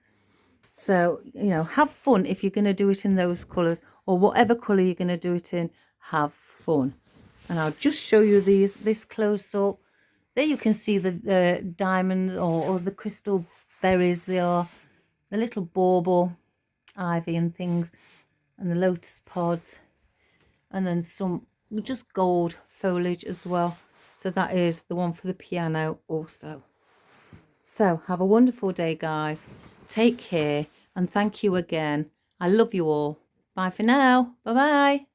So, you know, have fun if you're going to do it in those colours, or whatever colour you're going to do it in. Have fun. And I'll just show you this close up. There you can see the diamonds or the crystal berries. They are the little bauble ivy and things, and the lotus pods, and then some just gold foliage as well. So that is the one for the piano also. So have a wonderful day, guys. Take care, and thank you again. I love you all. Bye for now. Bye bye.